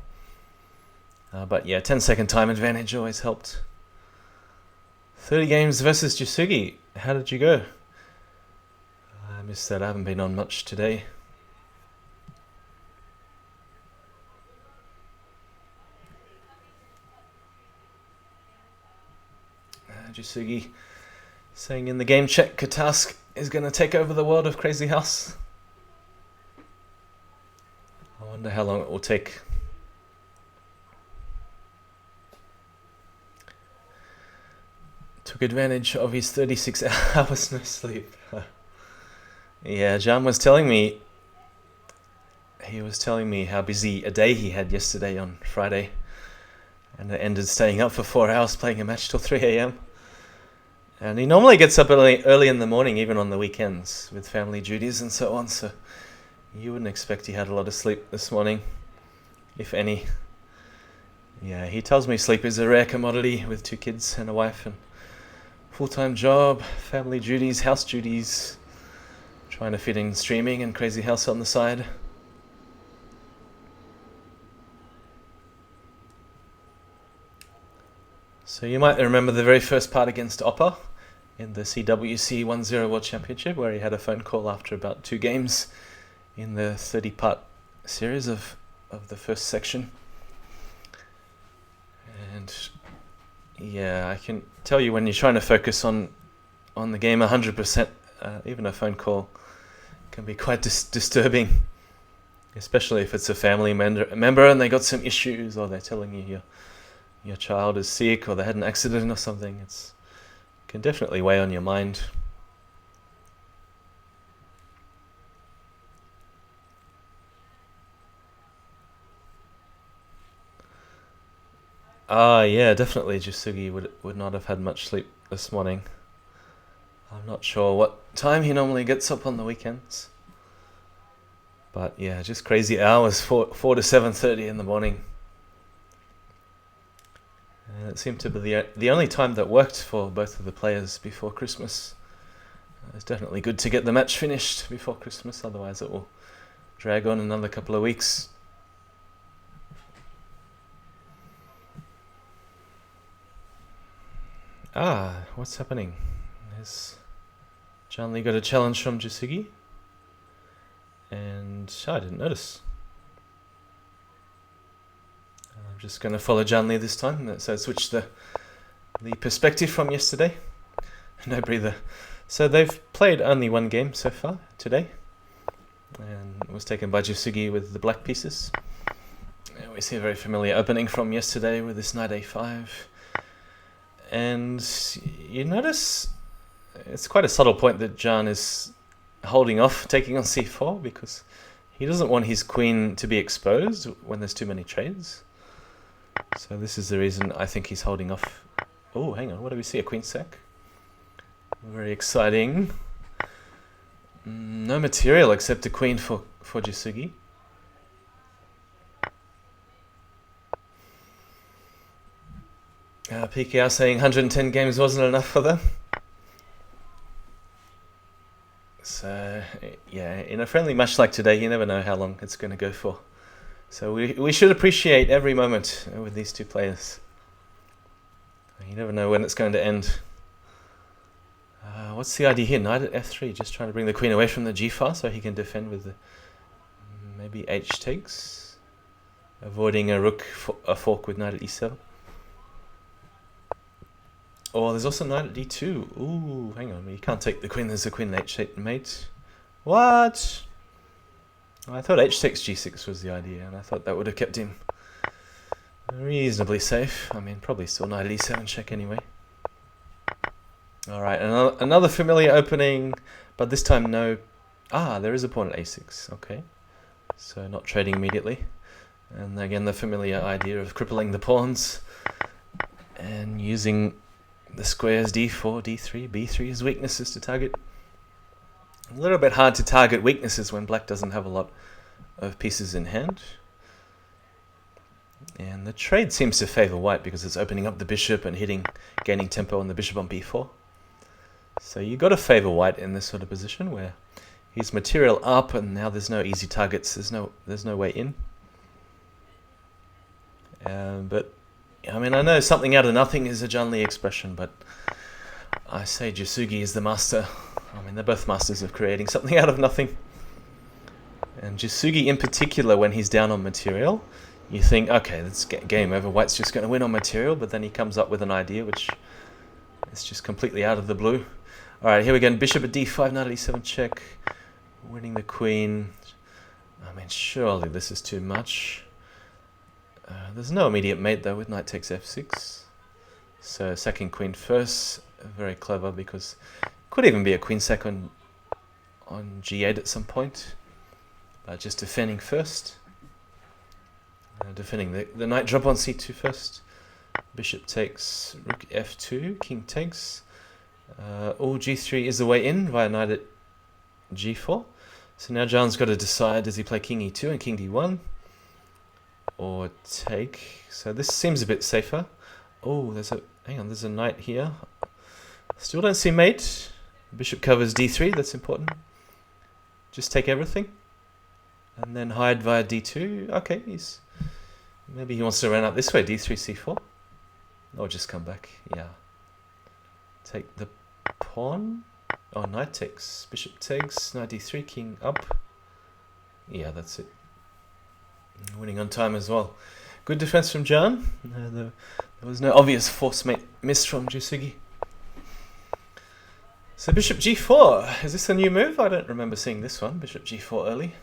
[SPEAKER 1] But yeah, 10-second time advantage always helped. 30 games versus Jasugi. How did you go? I missed that. I haven't been on much today. Jasugi saying in the game chat, catask is going to take over the world of Crazyhouse. I wonder how long it will take. Took advantage of his 36 hours no sleep. Yeah, Jan was telling me, how busy a day he had yesterday on Friday, and it ended staying up for 4 hours playing a match till 3 AM. And he normally gets up early in the morning, even on the weekends, with family duties and so on, so You wouldn't expect he had a lot of sleep this morning, if any. Yeah, he tells me sleep is a rare commodity with 2 kids and a wife and full-time job, family duties, house duties, trying to fit in streaming and Crazyhouse on the side. So you might remember the very first part against Oppa in the CWC 1-0 World Championship, where he had a phone call after about 2 games in the 30-part series of the first section. And yeah, I can tell you when you're trying to focus on the game 100%, even a phone call can be quite disturbing, especially if it's a family member and they got some issues, or they're telling you your child is sick or they had an accident or something. It can definitely weigh on your mind. Yeah, definitely Jisugi would not have had much sleep this morning. I'm not sure what time he normally gets up on the weekends. But yeah, just crazy hours, 4 to 7:30 in the morning. And it seemed to be the only time that worked for both of the players before Christmas. It's definitely good to get the match finished before Christmas, otherwise it will drag on another couple of weeks. What's happening? Has JannLee got a challenge from Jisugi? And I didn't notice. I'm just going to follow JannLee this time, so switch the perspective from yesterday. No breather. So they've played only 1 game so far today, and it was taken by Jisugi with the black pieces. And we see a very familiar opening from yesterday with this knight a5. And you notice it's quite a subtle point that Jan is holding off taking on c4, because he doesn't want his queen to be exposed when there's too many trades. So this is the reason I think he's holding off. Oh, hang on, what do we see? A queen sack. Very exciting. No material except a queen for Jisugi. PKR saying 110 games wasn't enough for them. So yeah, in a friendly match like today, you never know how long it's going to go for. So we should appreciate every moment with these 2 players. You never know when it's going to end. What's the idea here? Knight at f3, just trying to bring the queen away from the g-file so he can defend with the maybe h takes, avoiding a fork with knight at e7. Oh, there's also knight at d2. Ooh, hang on, you can't take the queen. There's a queen at h8 mate. What? I thought h takes g6 was the idea, and I thought that would have kept him reasonably safe. I mean, probably still knight at e7 check anyway. Alright, another familiar opening, but this time no... there is a pawn at a6, okay. So not trading immediately. And again, the familiar idea of crippling the pawns and using the squares d4, d3, b3 as weaknesses to target. A little bit hard to target weaknesses when black doesn't have a lot of pieces in hand. And the trade seems to favor white because it's opening up the bishop and gaining tempo on the bishop on b4. So you got to favor white in this sort of position where he's material up and now there's no easy targets. There's no way in. But I mean, I know something out of nothing is a JannLee expression, but I say Jisugi is the master. I mean, they're both masters of creating something out of nothing. And Jisugi in particular, when he's down on material, you think, okay, let's get game over. White's just going to win on material, but then he comes up with an idea which is just completely out of the blue. All right, here we go. Bishop at d5, knight at e7 check, winning the queen. I mean, surely this is too much. There's no immediate mate though with knight takes f6. So sacking queen first, very clever, because could even be a queen sack on g8 at some point. Just defending first. Defending the knight drop on c2 first. Bishop takes, rook f2, king takes. All g3 is the way in via knight at g4. So now Jan's got to decide, does he play king e2 and king d1? Or take? So this seems a bit safer. Oh, hang on, there's a knight here. Still don't see mate. Bishop covers d3, that's important. Just take everything. And then hide via d2. Okay, maybe he wants to run out this way, d3, c4. Or just come back, yeah. Take the pawn. Oh, knight takes, bishop takes, knight d3, king up. Yeah, that's it. Winning on time as well. Good defense from Jan. There was no obvious force mate miss from Jusugi. So bishop g4. Is this a new move? I don't remember seeing this one. Bishop g4 early.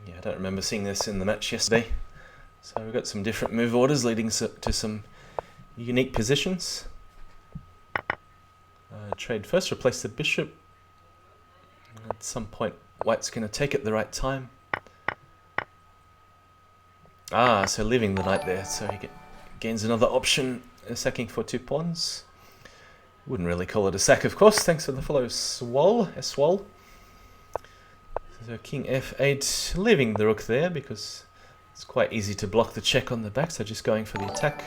[SPEAKER 1] Yeah, I don't remember seeing this in the match yesterday. So we've got some different move orders leading to some unique positions. Trade first, replace the bishop. At some point, white's going to take it the right time. Ah, so leaving the knight there, so he gains another option, sacking for 2 pawns. Wouldn't really call it a sack, of course. Thanks for the follow, Swol. So king f8, leaving the rook there because it's quite easy to block the check on the back, so just going for the attack.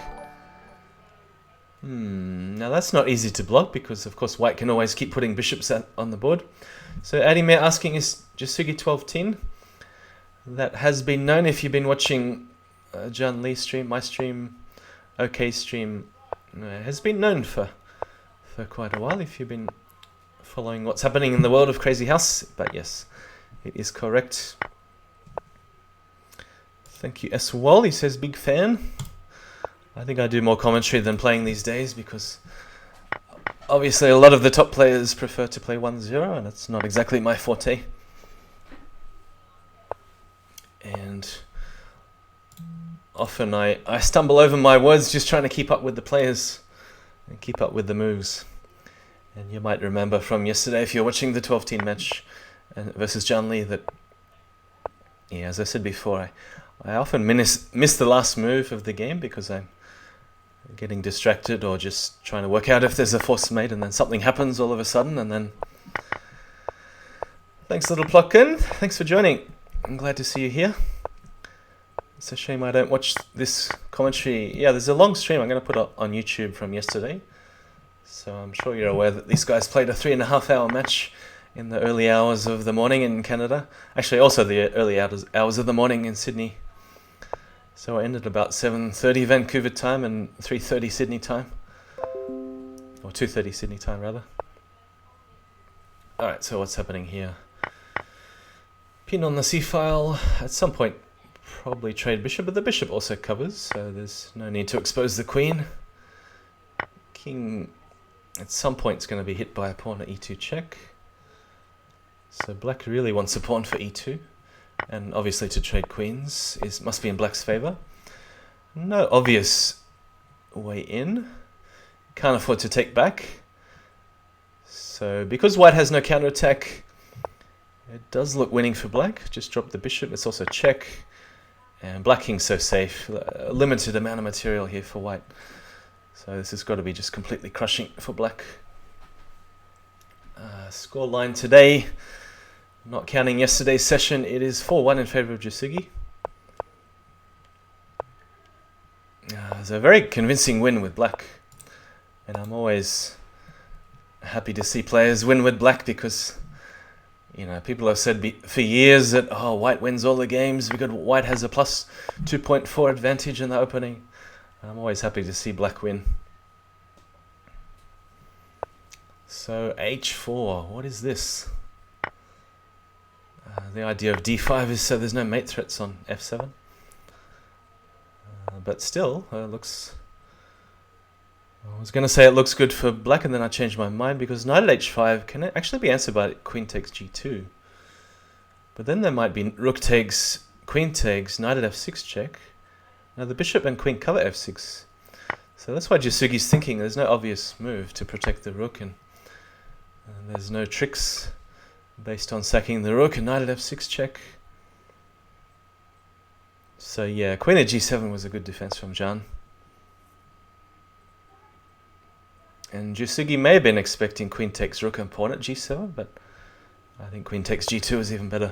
[SPEAKER 1] Now that's not easy to block because, of course, white can always keep putting bishops on the board. So Adimir asking, is Jusugi 1210? That has been known if you've been watching JannLee stream, my stream, OK stream. It has been known for quite a while if you've been following what's happening in the world of Crazyhouse. But yes, it is correct. Thank you, S. Wall. He says, big fan. I think I do more commentary than playing these days because obviously a lot of the top players prefer to play 1-0 and it's not exactly my forte. And often I stumble over my words just trying to keep up with the players and keep up with the moves. And you might remember from yesterday, if you're watching the 12-team match versus JannLee, that, yeah, as I said before, I often miss the last move of the game because I'm getting distracted or just trying to work out if there's a force mate, and then something happens all of a sudden, and then... Thanks, Little Plotkin. Thanks for joining. I'm glad to see you here. It's a shame I don't watch this commentary. Yeah, there's a long stream I'm going to put up on YouTube from yesterday. So I'm sure you're aware that these guys played a 3.5-hour match in the early hours of the morning in Canada. Actually, also the early hours of the morning in Sydney. So I ended about 7:30 Vancouver time and 3:30 Sydney time. Or 2:30 Sydney time, rather. Alright, so what's happening here? Pin on the c-file. At some point, probably trade bishop, but the bishop also covers, so there's no need to expose the queen. King, at some point, is going to be hit by a pawn at e2 check. So black really wants a pawn for e2. And obviously to trade queens must be in black's favour. No obvious way in. Can't afford to take back. So because white has no counterattack, it does look winning for black. Just drop the bishop. It's also check. And black king's so safe. A limited amount of material here for white. So this has got to be just completely crushing for black. Score line today. Not counting yesterday's session, it is 4-1 in favour of Jusugi. It's a very convincing win with black. And I'm always happy to see players win with black because, you know, people have said for years that, oh, white wins all the games because white has a plus 2.4 advantage in the opening. I'm always happy to see black win. So h4, what is this? The idea of d5 is so there's no mate threats on f7. But still, looks... I was going to say it looks good for black, and then I changed my mind because knight at h5 can actually be answered by queen takes g2. But then there might be rook takes, queen takes, knight at f6 check. Now the bishop and queen cover f6. So that's why Jusugi's thinking there's no obvious move to protect the rook, and there's no tricks based on sacking the rook and knight at f6 check. So yeah, queen at g7 was a good defense from Jan. And Jusugi may have been expecting queen takes rook and pawn at g7, but I think queen takes g2 is even better.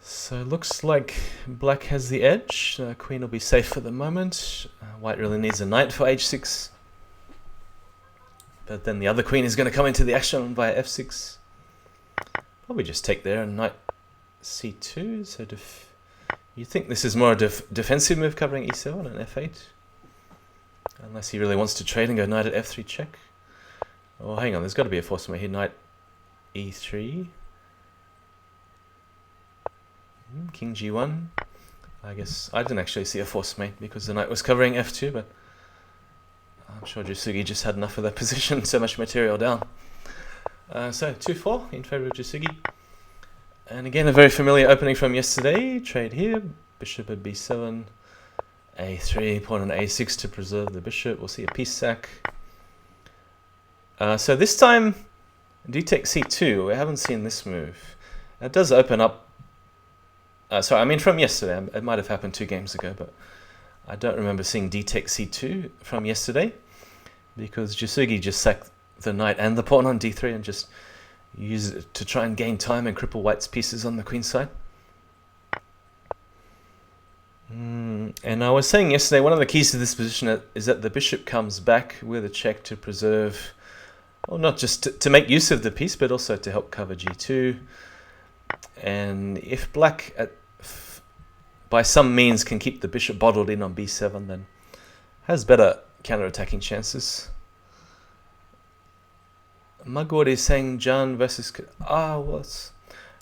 [SPEAKER 1] So it looks like black has the edge. Queen will be safe for the moment. White really needs a knight for h6. But then the other queen is going to come into the action via f6. Probably just take there and knight c2. So you think this is more a defensive move covering e7 and f8? Unless he really wants to trade and go knight at f3 check. Oh, hang on, there's got to be a force mate here. Knight e3. King g1. I guess I didn't actually see a force mate because the knight was covering f2, but I'm sure Jasugi just had enough of that position, so much material down. So 2-4 in favour of Jasugi. And again, a very familiar opening from yesterday. Trade here, bishop at b7, a3, pawn on a6 to preserve the bishop. We'll see a piece sack. So this time, d takes c2. We haven't seen this move. It does open up. Sorry, I mean from yesterday. It might have happened 2 games ago, but I don't remember seeing d takes c2 from yesterday because Jasugi just sacked the knight and the pawn on d3 and just used it to try and gain time and cripple white's pieces on the queen side. And I was saying yesterday, one of the keys to this position is that the bishop comes back with a check to preserve, well, not just to make use of the piece, but also to help cover g2. And if black by some means can keep the bishop bottled in on b7, then has better counter-attacking chances. Mugwort is saying Jan versus...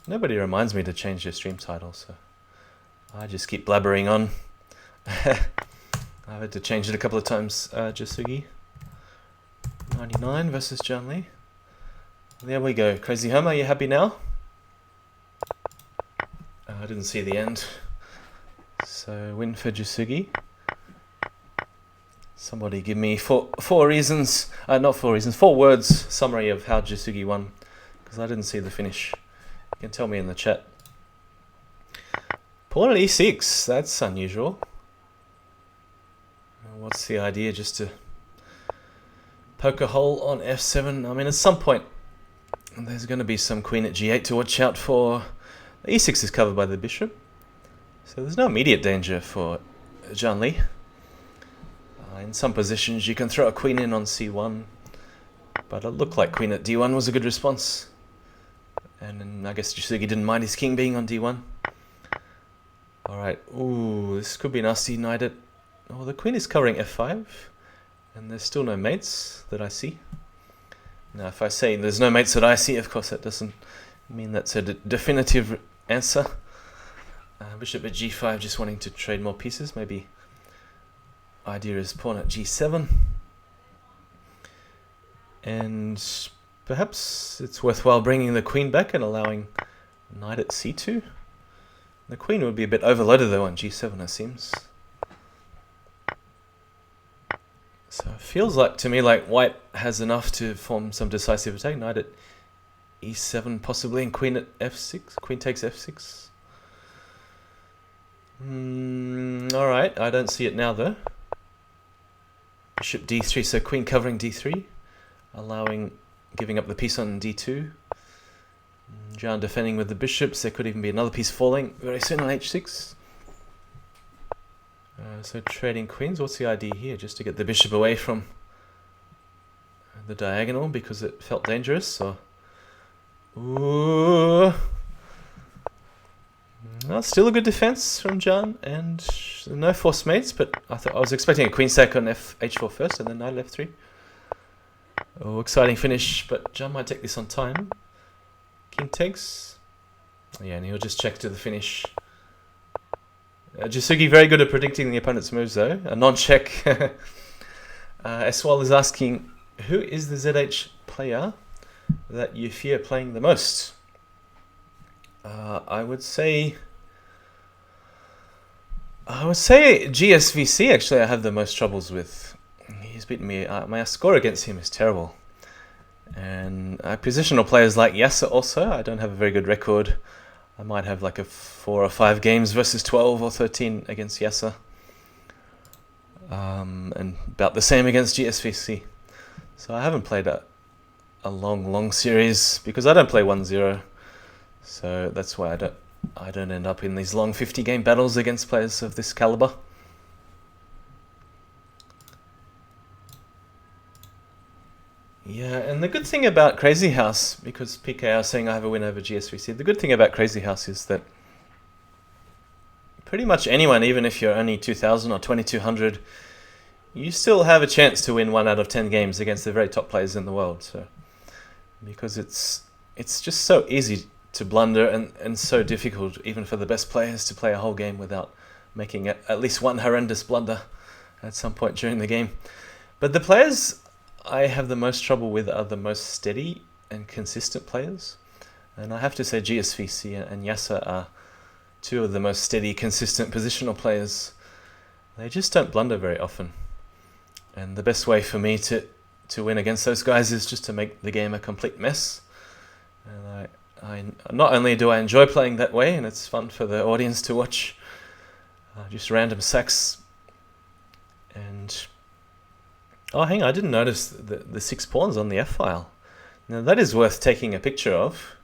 [SPEAKER 1] nobody reminds me to change your stream title, so I just keep blabbering on. I've had to change it a couple of times. Jasugi 99 versus JannLee. There we go. Crazy Home, are you happy now? I didn't see the end. So win for Jasugi. Somebody give me four reasons, not 4 reasons, 4 words summary of how Jasugi won, because I didn't see the finish. You can tell me in the chat. Pawn on e6, that's unusual. What's the idea? Just to poke a hole on f7? I mean, at some point there's going to be some queen at g8 to watch out for. e6 is covered by the bishop, so there's no immediate danger for JannLee. In some positions you can throw a queen in on c1, but it looked like queen at d1 was a good response. And then I guess Jasugi didn't mind his king being on d1. Alright, ooh, this could be nasty. Knight at... Oh, the queen is covering f5, and there's still no mates that I see. Now, if I say there's no mates that I see, of course that doesn't mean that's a definitive answer. Bishop at g5, just wanting to trade more pieces. Maybe idea is pawn at g7. And perhaps it's worthwhile bringing the queen back and allowing knight at c2. The queen would be a bit overloaded though on g7, it seems. So it feels like to me like white has enough to form some decisive attack. Knight at e7 possibly, and queen at f6. Queen takes f6. Alright, I don't see it now though. Bishop d3, so queen covering d3, giving up the piece on d2. Jan defending with the bishops. There could even be another piece falling very soon on h6. So trading queens. What's the idea here? Just to get the bishop away from the diagonal because it felt dangerous, or... Ooh. Well, still a good defense from Jan, and no force mates, but I was expecting a queen sack on h4 first, and then knight f3. Oh, exciting finish, but Jan might take this on time. King takes. Yeah, and he'll just check to the finish. Jasugi very good at predicting the opponent's moves though. A non-check. Eswal is asking, who is the ZH player that you fear playing the most? I would say GSVC actually I have the most troubles with. He's beaten me. My score against him is terrible. And positional players like Yasser also, I don't have a very good record. I might have like a 4 or 5 games versus 12 or 13 against Yasser. And about the same against GSVC. So I haven't played a long series, because I don't play 1-0, so that's why I don't end up in these long 50-game battles against players of this caliber. Yeah, and the good thing about Crazyhouse, because PKR is saying I have a win over GSVC, the good thing about Crazyhouse is that pretty much anyone, even if you're only 2,000 or 2,200, you still have a chance to win 1 out of 10 games against the very top players in the world. So, because it's just so easy to blunder and so difficult even for the best players to play a whole game without making at least one horrendous blunder at some point during the game. But the players I have the most trouble with are the most steady and consistent players. And I have to say GSVC and Yasa are two of the most steady, consistent positional players. They just don't blunder very often. And the best way for me to win against those guys is just to make the game a complete mess. And I not only do I enjoy playing that way, and it's fun for the audience to watch, just random sacks. And oh, hang on, I didn't notice the 6 pawns on the F file. Now that is worth taking a picture of,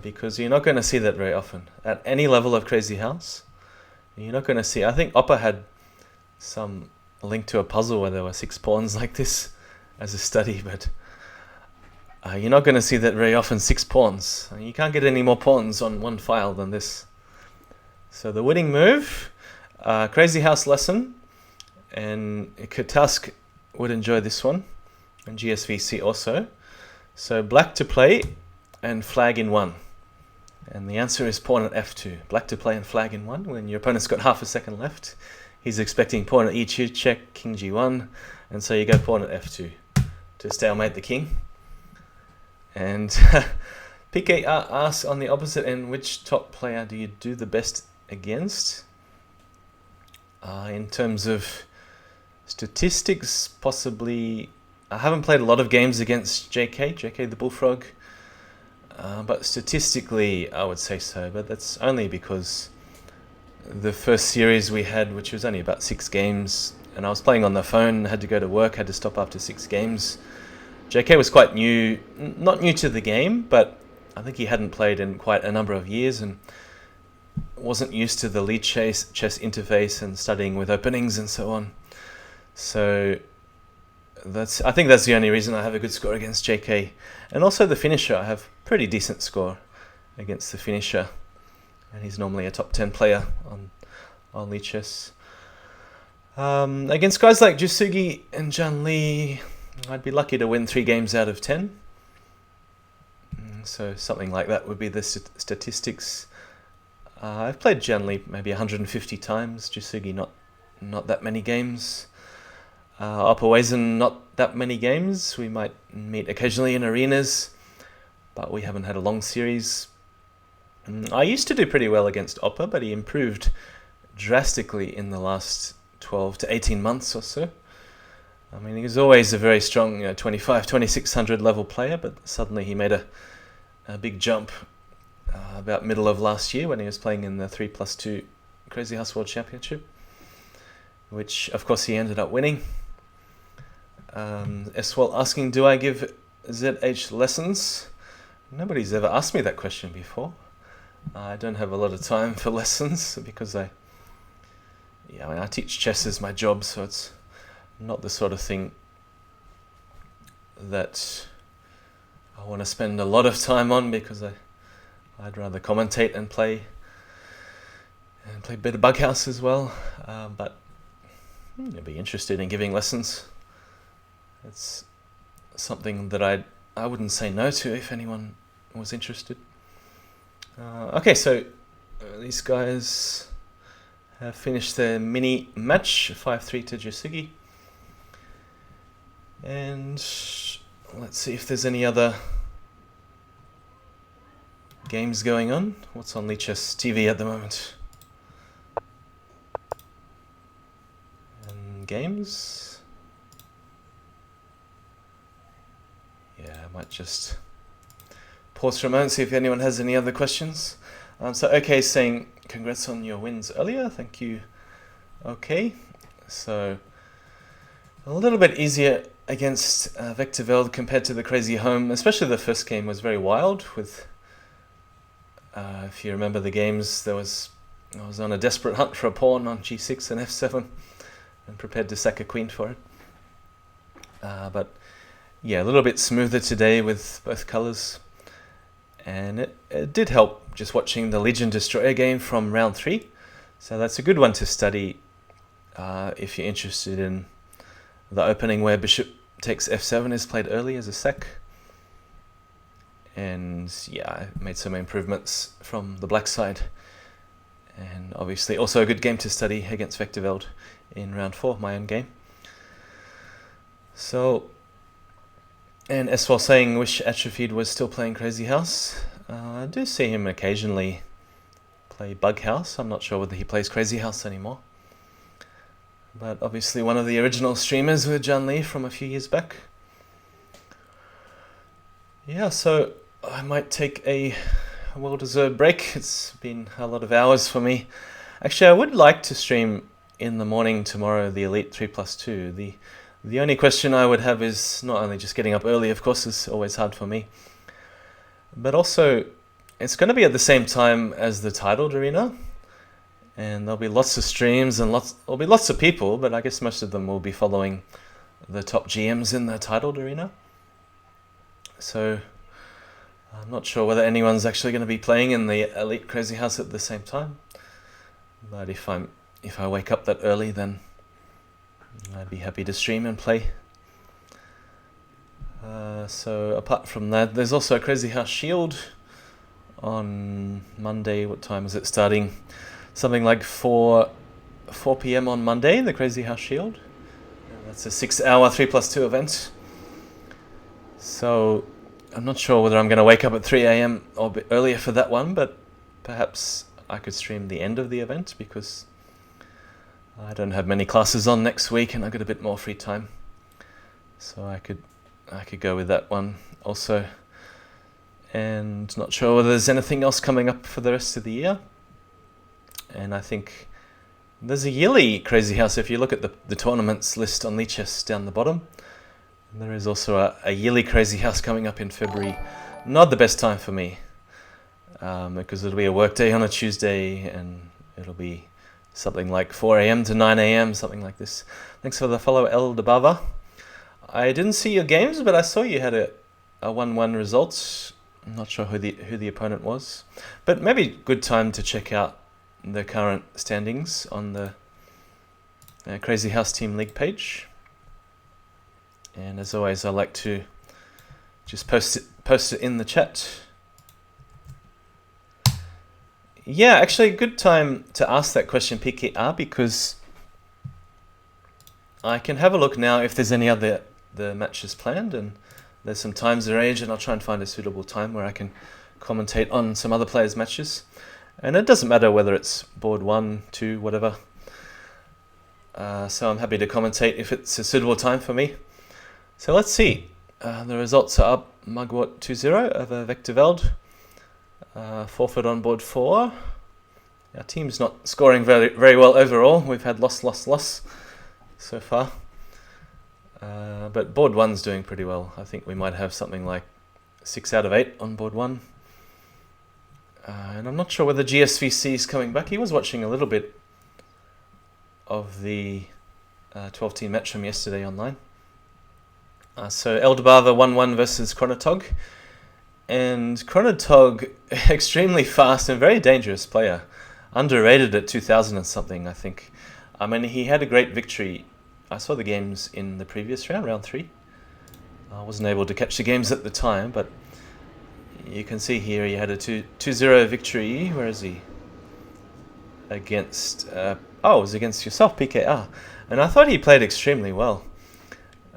[SPEAKER 1] because you're not going to see that very often at any level of Crazyhouse. You're not going to see. I think Oppa had some link to a puzzle where there were 6 pawns like this as a study, but you're not going to see that very often. 6 pawns. You can't get any more pawns on one file than this. So the winning move, Crazyhouse lesson, and Catask would enjoy this one, and GSVC also. So black to play and flag in 1. And the answer is pawn at f2. Black to play and flag in 1 when your opponent's got half a second left. He's expecting pawn at e2 check, king g1, and so you go pawn at f2 to stalemate the king. And PKR asks on the opposite end, which top player do you do the best against? In terms of statistics, possibly. I haven't played a lot of games against JK the Bullfrog, but statistically I would say so, but that's only because the first series we had, which was only about 6 games, and I was playing on the phone, had to go to work, had to stop after 6 games. JK was quite new, not new to the game, but I think he hadn't played in quite a number of years and wasn't used to the lead chess interface and studying with openings and so on. So I think that's the only reason I have a good score against JK. And also the finisher, I have pretty decent score against the finisher. And he's normally a top 10 player on lead chess. Against guys like Jusugi and JannLee, I'd be lucky to win 3 games out of 10. So something like that would be the statistics. I've played JannLee maybe 150 times, Jusugi not that many games. Oppowaisen not that many games. We might meet occasionally in arenas, but we haven't had a long series. I used to do pretty well against Oppa, but he improved drastically in the last 12 to 18 months or so. I mean, he was always a very strong 2500-2600 level player, but suddenly he made a big jump about middle of last year when he was playing in the 3+2 Crazyhouse World Championship, which of course he ended up winning. Eswell asking, do I give ZH lessons? Nobody's ever asked me that question before. I don't have a lot of time for lessons because I teach chess as my job, so it's not the sort of thing that I want to spend a lot of time on, because I'd rather commentate and play a bit of Bughouse as well. But I'd be interested in giving lessons. It's something that I wouldn't say no to if anyone was interested. Okay, so these guys have finished their mini match, 5-3 to Jusugi. And let's see if there's any other games going on. What's on Lichess TV at the moment? And games? Yeah, I might just pause for a moment, see if anyone has any other questions. So OK is saying, congrats on your wins earlier. Thank you. OK. So a little bit easier against vectorveld compared to the Crazy Home. Especially the first game was very wild. With if you remember the games, I was on a desperate hunt for a pawn on g6 and f7, and prepared to sack a queen for it. But yeah, a little bit smoother today with both colours, and it did help just watching the Legion Destroyer game from round 3. So that's a good one to study if you're interested in the opening where bishop takes f7 is played early as a sack. And yeah, I made some improvements from the black side. And obviously also a good game to study against vectorveld in round 4, my own game. So, and as for saying wish Atrophied was still playing Crazyhouse, I do see him occasionally play Bughouse. I'm not sure whether he plays Crazyhouse anymore. But obviously one of the original streamers with JannLee from a few years back. Yeah, so I might take a well-deserved break. It's been a lot of hours for me. Actually, I would like to stream in the morning tomorrow, the Elite 3+2. The only question I would have is not only just getting up early, of course, is always hard for me, but also it's going to be at the same time as the titled arena, and there'll be lots of streams and there'll be lots of people, but I guess most of them will be following the top GMs in the titled arena. So I'm not sure whether anyone's actually going to be playing in the Elite Crazyhouse at the same time, but if I wake up that early, then I'd be happy to stream and play. So apart from that, there's also a Crazyhouse Shield on Monday. What time is it starting? Something like 4 p.m. on Monday, the Crazyhouse Shield. That's a 6-hour 3+2 event. So I'm not sure whether I'm going to wake up at 3 a.m. or a bit earlier for that one, but perhaps I could stream the end of the event because I don't have many classes on next week and I got a bit more free time. So I could go with that one also. And not sure whether there's anything else coming up for the rest of the year. And I think there's a yearly Crazyhouse. If you look at the tournaments list on Lichess down the bottom, there is also a yearly Crazyhouse coming up in February. Not the best time for me, because it'll be a work day on a Tuesday and it'll be something like 4 a.m. to 9 a.m., something like this. Thanks for the follow, El Dabava. I didn't see your games, but I saw you had a 1-1 result. I'm not sure who the opponent was, but maybe good time to check out the current standings on the Crazyhouse Team League page. And as always, I like to just post it in the chat. Yeah, actually, good time to ask that question, PKR, because I can have a look now if there's any other the matches planned, and there's some times arranged, and I'll try and find a suitable time where I can commentate on some other players' matches. And it doesn't matter whether it's board 1, 2, whatever. So I'm happy to commentate if it's a suitable time for me. So let's see. The results are up. Mugwort 2-0 over vectorveld. Forfeit on board 4. Our team's not scoring very, very well overall. We've had loss so far. But board 1's doing pretty well. I think we might have something like 6 out of 8 on board 1. And I'm not sure whether GSVC is coming back. He was watching a little bit of the 12-team match from yesterday online. So Eldabava 1-1 versus Chronotog. And Chronotog, extremely fast and very dangerous player. Underrated at 2000 and something, I think. I mean, he had a great victory. I saw the games in the previous round 3. I wasn't able to catch the games at the time, but you can see here he had a 2-0 victory. Where is he? Against... it was against yourself, PKR. And I thought he played extremely well.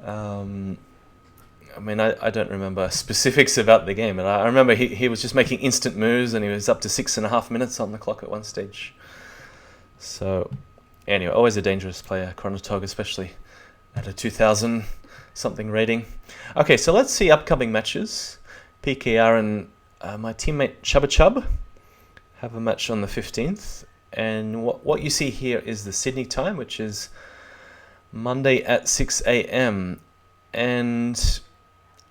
[SPEAKER 1] I mean, I don't remember specifics about the game, but I remember he was just making instant moves, and he was up to 6.5 minutes on the clock at one stage. So, anyway, always a dangerous player, Chronotog, especially at a 2000 something rating. Okay, so let's see upcoming matches. PKR and my teammate Chubba Chub have a match on the 15th, and what you see here is the Sydney time, which is Monday at 6 a.m. And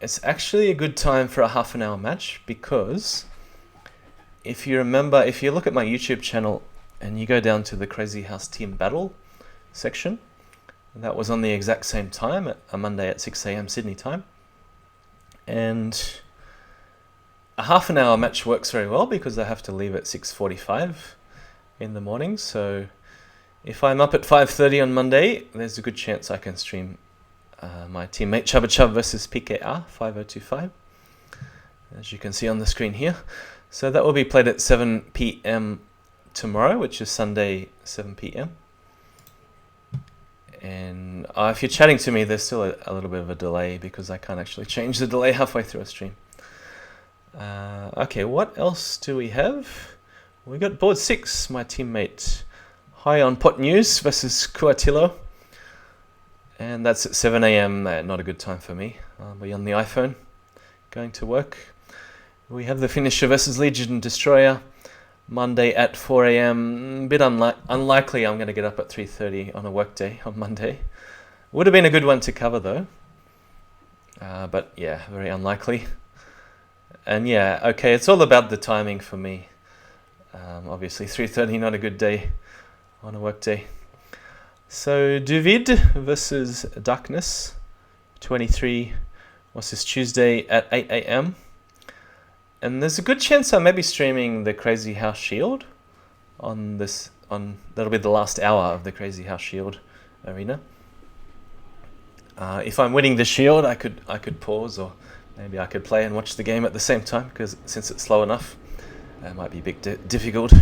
[SPEAKER 1] it's actually a good time for a half-an-hour match, because if you remember, if you look at my YouTube channel and you go down to the Crazyhouse Team Battle section, that was on the exact same time, a Monday at 6 AM Sydney time. And a half-an-hour match works very well because I have to leave at 6:45 in the morning. So if I'm up at 5:30 on Monday, there's a good chance I can stream my teammate Chubba Chub versus PKR 5025, as you can see on the screen here. So that will be played at 7 PM tomorrow, which is Sunday 7 PM. And if you're chatting to me, there's still a little bit of a delay because I can't actually change the delay halfway through a stream. Okay, what else do we have? We got board 6, my teammate High on Pot News versus Kuatillo. And that's at 7 AM, not a good time for me. I'll be on the iPhone going to work. We have the Finisher versus Legion Destroyer, Monday at 4 AM. A bit unlikely I'm going to get up at 3:30 on a work day on Monday. Would have been a good one to cover though. But yeah, very unlikely. And yeah, okay, it's all about the timing for me. Obviously 3:30, not a good day on a work day. So Duvid versus Darkness, 23, what's this, Tuesday at 8 AM. And there's a good chance I may be streaming the Crazyhouse Shield that'll be the last hour of the Crazyhouse Shield arena. If I'm winning the Shield, I could pause, or maybe I could play and watch the game at the same time, because since it's slow enough, it might be a bit difficult.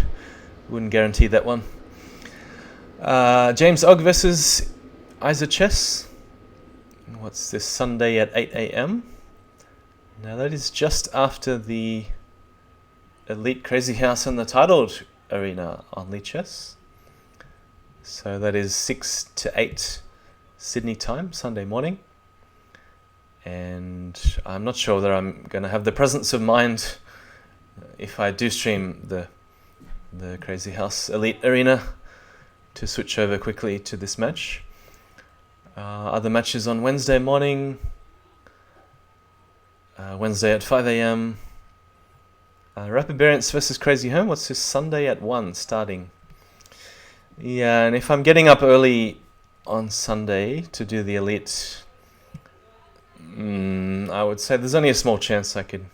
[SPEAKER 1] Wouldn't guarantee that one. James Ogg versus Isa Chess. What's this, Sunday at 8 AM? Now that is just after the Elite Crazyhouse and the Titled Arena on Lee Chess. So that is 6 to 8 Sydney time, Sunday morning. And I'm not sure whether I'm going to have the presence of mind if I do stream the Crazyhouse Elite Arena to switch over quickly to this match. Other matches on Wednesday morning. Wednesday at 5 AM. Rapid Variance versus Crazy Home. What's this, Sunday at 1 starting? Yeah, and if I'm getting up early on Sunday to do the Elite, I would say there's only a small chance I could.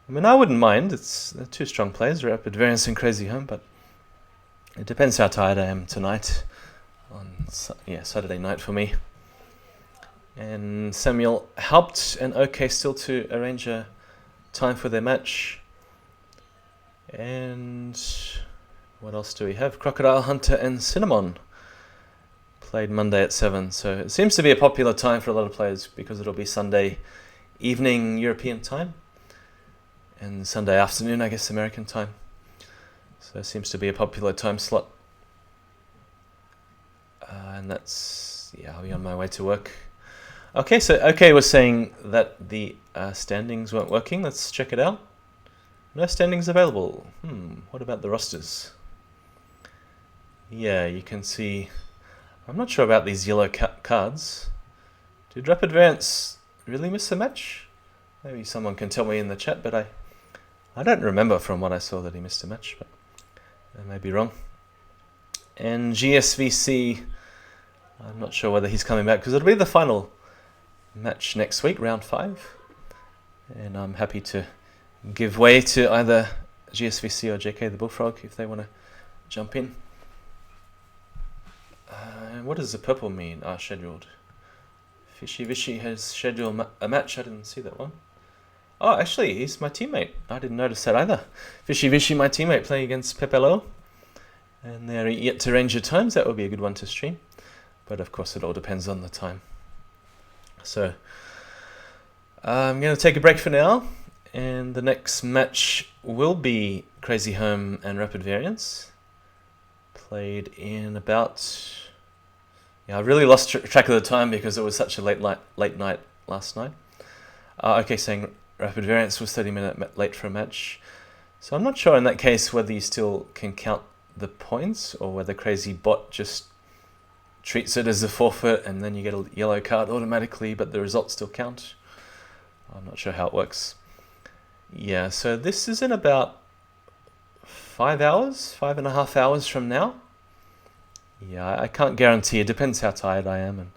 [SPEAKER 1] I mean, I wouldn't mind. They're two strong players, Rapid Variance and Crazy Home, but it depends how tired I am tonight on Saturday night for me. And Samuel helped and OK still to arrange a time for their match. And what else do we have? Crocodile Hunter and Cinnamon played Monday at 7. So it seems to be a popular time for a lot of players because it'll be Sunday evening European time and Sunday afternoon, I guess, American time. So it seems to be a popular time slot. And that's, I'll be on my way to work. Okay, so OK was saying that the standings weren't working. Let's check it out. No standings available. What about the rosters? Yeah, you can see. I'm not sure about these yellow cards. Did Rapid Variance really miss a match? Maybe someone can tell me in the chat, but I don't remember from what I saw that he missed a match, but I may be wrong. And GSVC, I'm not sure whether he's coming back because it'll be the final match next week, round 5. And I'm happy to give way to either GSVC or JK the Bullfrog if they want to jump in. What does the purple mean? Scheduled. Fishy Vishy has scheduled a match. I didn't see that one. Oh, actually, he's my teammate. I didn't notice that either. Fishy Vishy, my teammate, playing against Pepelo. And they're yet to arrange your times. That would be a good one to stream. But of course, it all depends on the time. So, I'm going to take a break for now. And the next match will be Crazy Home and Rapid Variance. Played in about... I really lost track of the time because it was such a late night last night. Okay, saying Rapid Variance was 30-minute late for a match. So I'm not sure in that case whether you still can count the points or whether Crazy Bot just treats it as a forfeit, and then you get a yellow card automatically, but the results still count. I'm not sure how it works. Yeah, so this is in about 5 hours, 5.5 hours from now. Yeah, I can't guarantee. It depends how tired I am and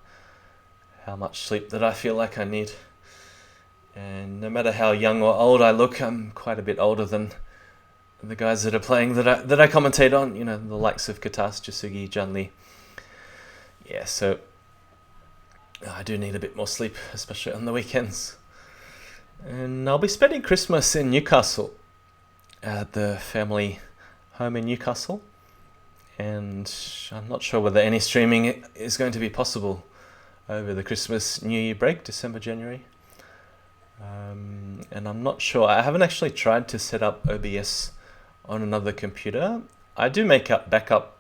[SPEAKER 1] how much sleep that I feel like I need. And no matter how young or old I look, I'm quite a bit older than the guys that are playing that I commentate on. You know, the likes of catask-JannLee. Yeah, so I do need a bit more sleep, especially on the weekends. And I'll be spending Christmas in Newcastle, at the family home in Newcastle. And I'm not sure whether any streaming is going to be possible over the Christmas New Year break, December, January. And I'm not sure. I haven't actually tried to set up OBS on another computer. I do make up backup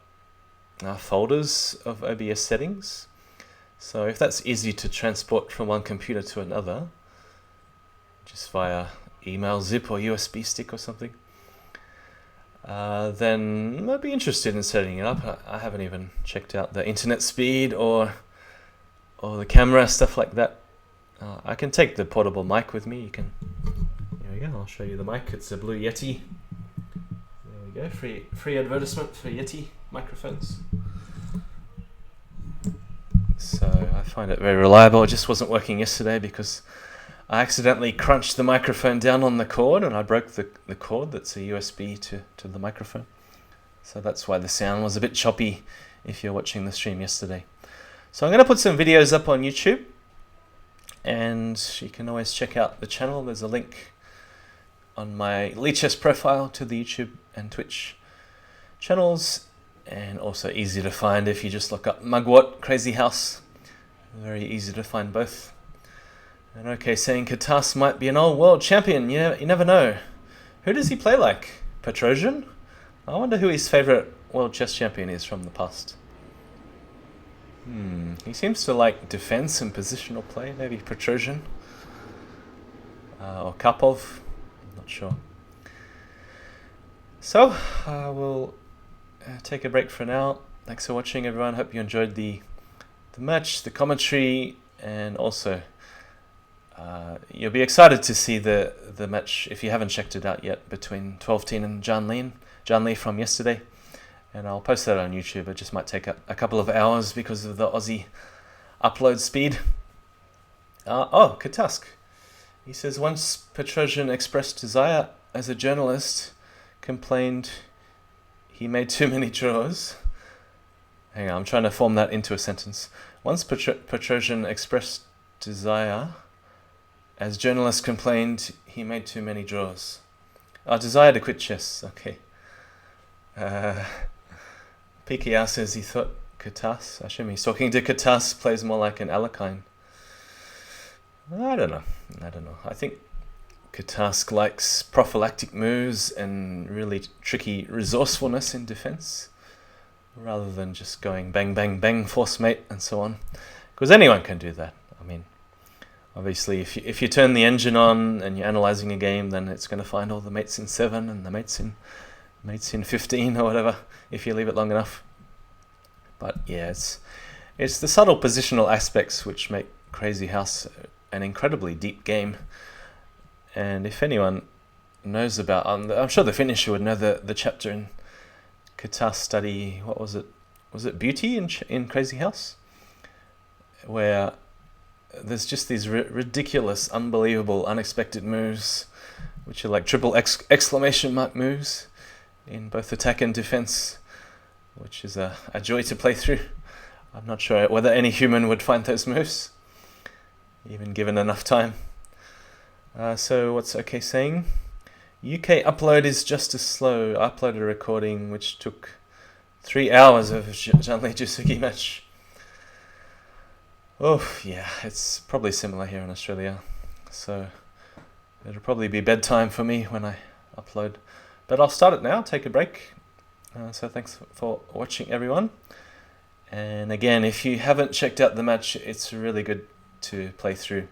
[SPEAKER 1] folders of OBS settings. So if that's easy to transport from one computer to another, just via email zip or USB stick or something, then I'd be interested in setting it up. I haven't even checked out the internet speed or the camera, stuff like that. I can take the portable mic with me. Here we go. I'll show you the mic. It's a Blue Yeti. There we go. Free advertisement for Yeti microphones. So I find it very reliable. It just wasn't working yesterday because I accidentally crunched the microphone down on the cord, and I broke the cord that's a USB to the microphone. So that's why the sound was a bit choppy if you're watching the stream yesterday. So I'm going to put some videos up on YouTube, and you can always check out the channel. There's a link on my Lichess profile to the YouTube and Twitch channels, and also easy to find if you just look up Mugwort, Crazyhouse. Very easy to find both. And okay, saying Catask might be an old world champion. You never know. Who does he play like? Petrosian? I wonder who his favourite world chess champion is from the past. He seems to like defense and positional play. Maybe Petrosian. Or Karpov. I'm not sure. So, we'll take a break for now. Thanks for watching, everyone. Hope you enjoyed the match, the commentary, and also you'll be excited to see the match, if you haven't checked it out yet, between 12-Teen and JannLee from yesterday. And I'll post that on YouTube. It just might take a couple of hours because of the Aussie upload speed. Catask. He says, once Petrosian expressed desire as a journalist, complained he made too many draws. Hang on, I'm trying to form that into a sentence. Once Petrosian expressed desire, as journalist complained he made too many draws. Desire to quit chess. Okay. PKR says he thought Catask, I assume he's talking to Catask, plays more like an Alekhine. I don't know. I think Catask likes prophylactic moves and really tricky resourcefulness in defense, rather than just going bang, bang, bang, force mate, and so on. Because anyone can do that. I mean, obviously, if you turn the engine on and you're analyzing a game, then it's going to find all the mates in 7 and the mates in 15 or whatever, if you leave it long enough. But yeah, it's the subtle positional aspects which make Crazyhouse an incredibly deep game. And if anyone knows about, I'm sure the finisher would know the chapter in Catask study, what was it? Was it Beauty in Crazyhouse? Where there's just these ridiculous, unbelievable, unexpected moves, which are like triple exclamation mark moves in both attack and defense, which is a joy to play through. I'm not sure whether any human would find those moves, even given enough time. So what's OK saying? UK upload is just as slow. I uploaded a recording which took 3 hours of JannLee Jusugi match. Oh yeah, it's probably similar here in Australia. So it'll probably be bedtime for me when I upload. But I'll start it now, take a break. So thanks for watching, everyone. And again, if you haven't checked out the match, it's really good to play through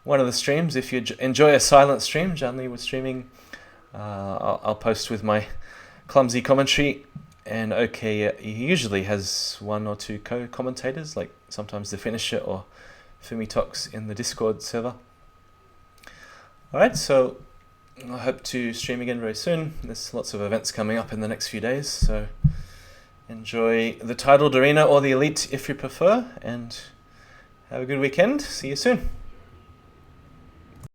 [SPEAKER 1] one of the streams. If you enjoy a silent stream, JannLee was streaming. I'll post with my clumsy commentary, And OK he usually has 1 or 2 co-commentators, like sometimes the Finisher or Fumitox in the Discord server. Alright, so I hope to stream again very soon. There's lots of events coming up in the next few days, so enjoy the titled arena or the elite if you prefer, and have a good weekend. See you soon.